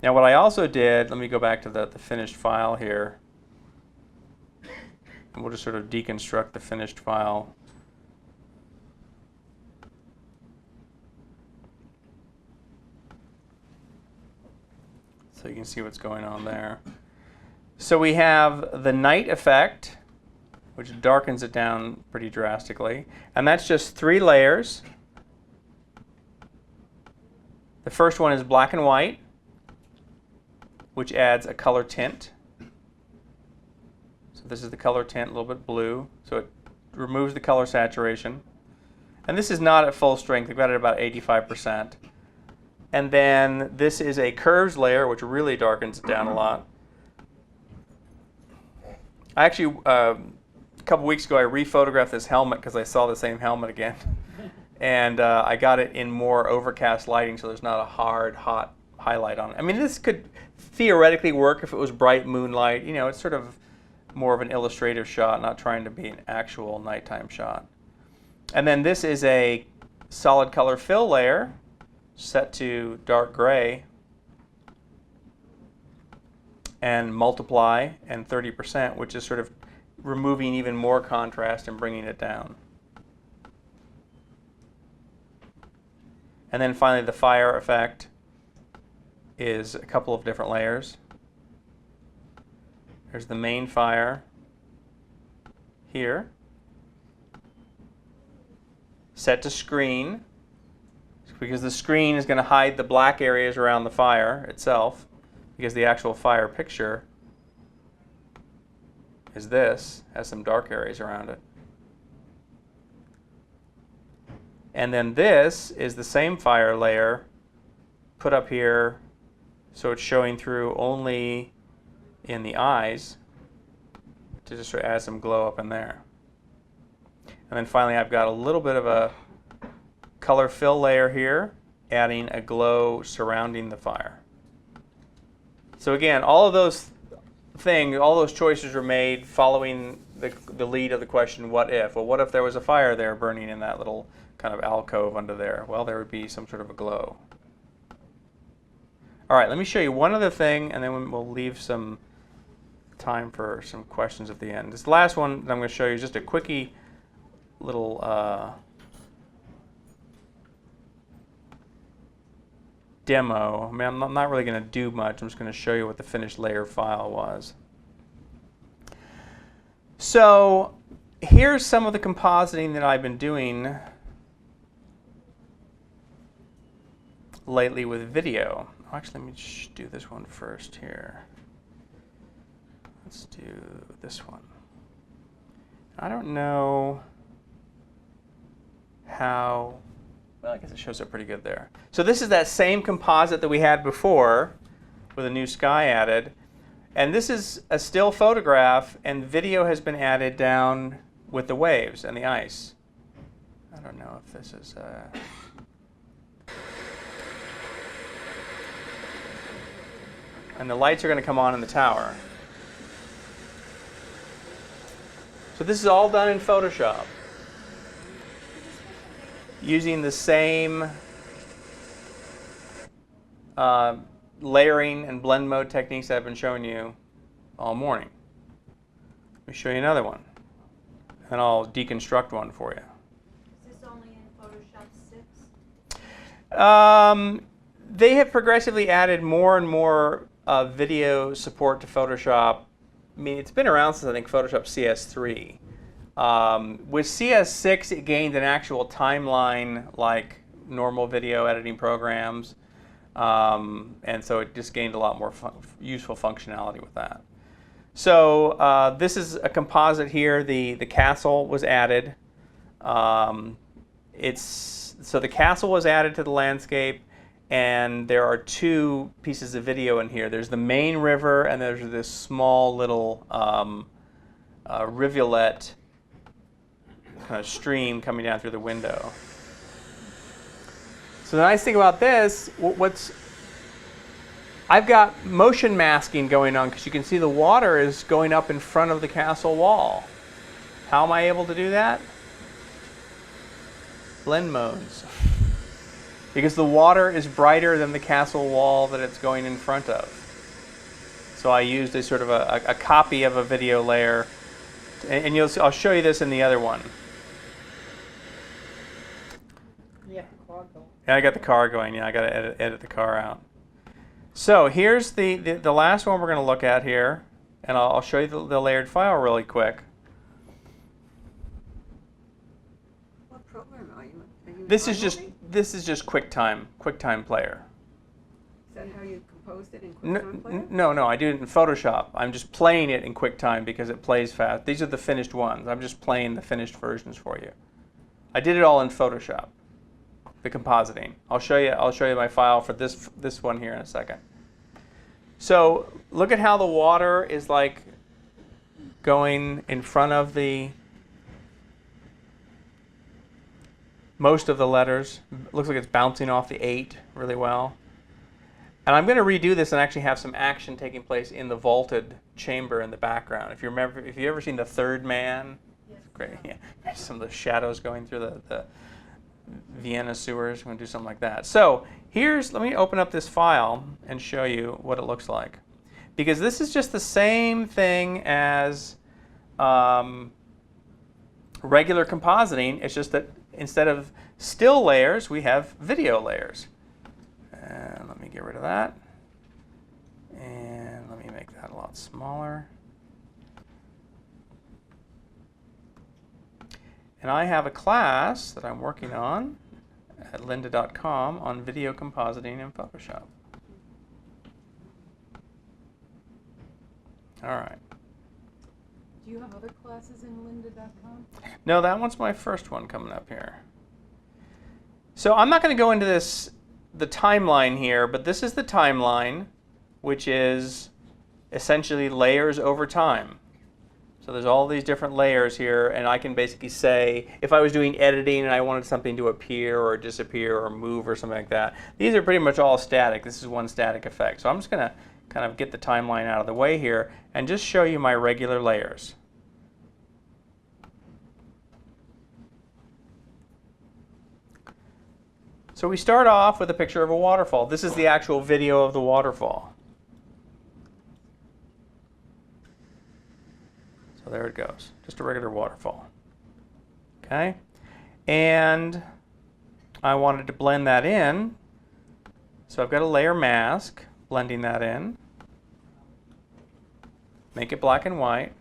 Now what I also did, let me go back to the finished file here. And we'll just sort of deconstruct the finished file. So you can see what's going on there. So we have the night effect, which darkens it down pretty drastically. And that's just 3 layers. The first one is black and white, which adds a color tint. So this is the color tint, a little bit blue. So it removes the color saturation. And this is not at full strength. We've got it at about 85%. And then this is a curves layer, which really darkens it down a lot. I actually, a couple weeks ago, I rephotographed this helmet because I saw the same helmet again. And I got it in more overcast lighting, so there's not a hard, hot highlight on it. I mean, this could theoretically work if it was bright moonlight. You know, it's sort of more of an illustrative shot, not trying to be an actual nighttime shot. And then this is a solid color fill layer set to dark gray and multiply and 30%, which is sort of removing even more contrast and bringing it down. And then finally the fire effect is a couple of different layers. There's the main fire here, set to screen, because the screen is going to hide the black areas around the fire itself, because the actual fire picture is this, has some dark areas around it. And then this is the same fire layer put up here, so it's showing through only in the eyes to just sort of add some glow up in there. And then finally I've got a little bit of a color fill layer here, adding a glow surrounding the fire. So again, all of those things, all those choices are made following the lead of the question, what if? Well, what if there was a fire there burning in that little kind of alcove under there? Well, there would be some sort of a glow. All right, let me show you one other thing, and then we'll leave some time for some questions at the end. This last one that I'm going to show you is just a quickie little demo. I mean, I'm not really going to do much. I'm just going to show you what the finished layer file was. So here's some of the compositing that I've been doing lately with video. Actually, let me do this one first here. Let's do this one. I don't know how, well, I guess it shows up pretty good there. So this is that same composite that we had before with a new sky added. And this is a still photograph, and video has been added down with the waves and the ice. I don't know if this is... And the lights are going to come on in the tower. So this is all done in Photoshop using the same layering and blend mode techniques that I've been showing you all morning. Let me show you another one, and I'll deconstruct one for you. Is this only in Photoshop 6? They have progressively added more and more video support to Photoshop. I mean, it's been around since I think Photoshop CS3. With CS6, it gained an actual timeline like normal video editing programs. And so it just gained a lot more useful functionality with that. So this is a composite here. The castle was added. So the castle was added to the landscape, and there are two pieces of video in here. There's the main river, and there's this small little rivulet kind of stream coming down through the window. So the nice thing about this, I've got motion masking going on because you can see the water is going up in front of the castle wall. How am I able to do that? Blend modes. Because the water is brighter than the castle wall that it's going in front of. So I used a sort of a copy of a video layer, and I'll show you this in the other one. Yeah, car going. Yeah, I got the car going. Yeah, I got to edit the car out. So here's the last one we're going to look at here, and I'll show you the layered file really quick. What program are you in? This is just QuickTime Player. Is that how you composed it in QuickTime Player? No, I do it in Photoshop. I'm just playing it in QuickTime because it plays fast. These are the finished ones. I'm just playing the finished versions for you. I did it all in Photoshop, the compositing. I'll show you my file for this one here in a second. So look at how the water is like going in front of most of the letters. Looks like it's bouncing off the 8 really well. And I'm going to redo this and actually have some action taking place in the vaulted chamber in the background. If you remember, if you've ever seen The Third Man, Yes. great. Yeah, some of the shadows going through the Vienna sewers. I'm going to do something like that. So let me open up this file and show you what it looks like. Because this is just the same thing as regular compositing. It's just that instead of still layers, we have video layers. And let me get rid of that. And let me make that a lot smaller. And I have a class that I'm working on at lynda.com on video compositing in Photoshop. All right. Do you have other classes in lynda.com? No, that one's my first one coming up here. So I'm not going to go into the timeline here, but this is the timeline, which is essentially layers over time. So there's all these different layers here, and I can basically say, if I was doing editing and I wanted something to appear or disappear or move or something like that, these are pretty much all static. This is one static effect. So I'm just going to kind of get the timeline out of the way here and just show you my regular layers. So we start off with a picture of a waterfall. This is the actual video of the waterfall. So there it goes, just a regular waterfall. Okay, and I wanted to blend that in, so I've got a layer mask, blending that in. Make it black and white.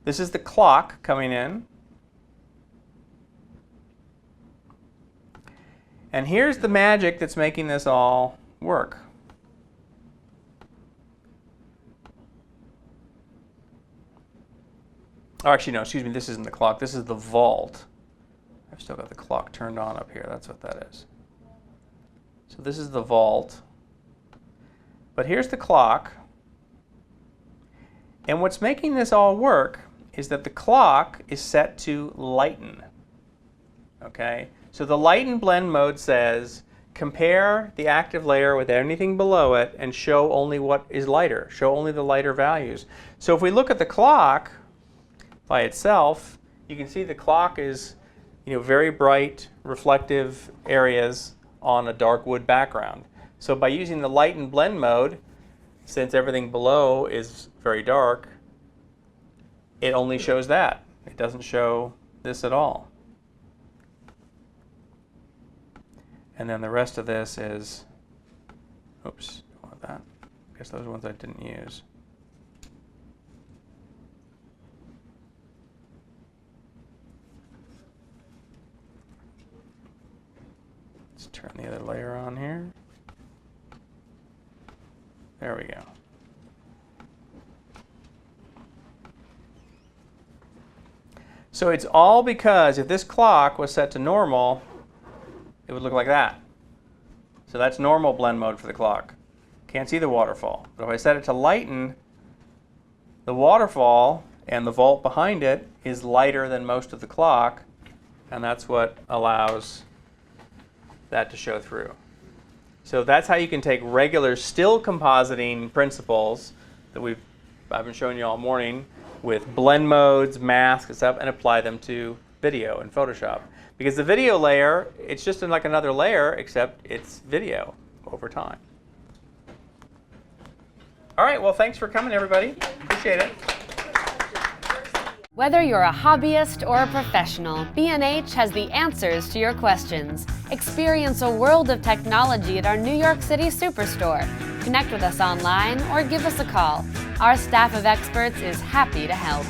This is the clock coming in. And here's the magic that's making this all work. Oh, actually, no, excuse me, this isn't the clock. This is the vault. I've still got the clock turned on up here. That's what that is. So this is the vault. But here's the clock. And what's making this all work is that the clock is set to lighten. Okay? So the lighten blend mode says, compare the active layer with anything below it and show only what is lighter. Show only the lighter values. So if we look at the clock by itself, you can see the clock is, very bright, reflective areas on a dark wood background. So by using the lighten blend mode, since everything below is very dark, it only shows that. It doesn't show this at all. And then the rest of this is, oops, don't want that. I guess those are ones I didn't use. Let's turn the other layer on here. There we go. So it's all because if this clock was set to normal, it would look like that. So that's normal blend mode for the clock. Can't see the waterfall. But if I set it to lighten, the waterfall and the vault behind it is lighter than most of the clock, and that's what allows that to show through. So that's how you can take regular still compositing principles that I've been showing you all morning with blend modes, masks, and stuff, and apply them to video in Photoshop. Because the video layer, it's just like another layer, except it's video over time. All right, well, thanks for coming, everybody. Appreciate it. Whether you're a hobbyist or a professional, B&H has the answers to your questions. Experience a world of technology at our New York City Superstore. Connect with us online or give us a call. Our staff of experts is happy to help.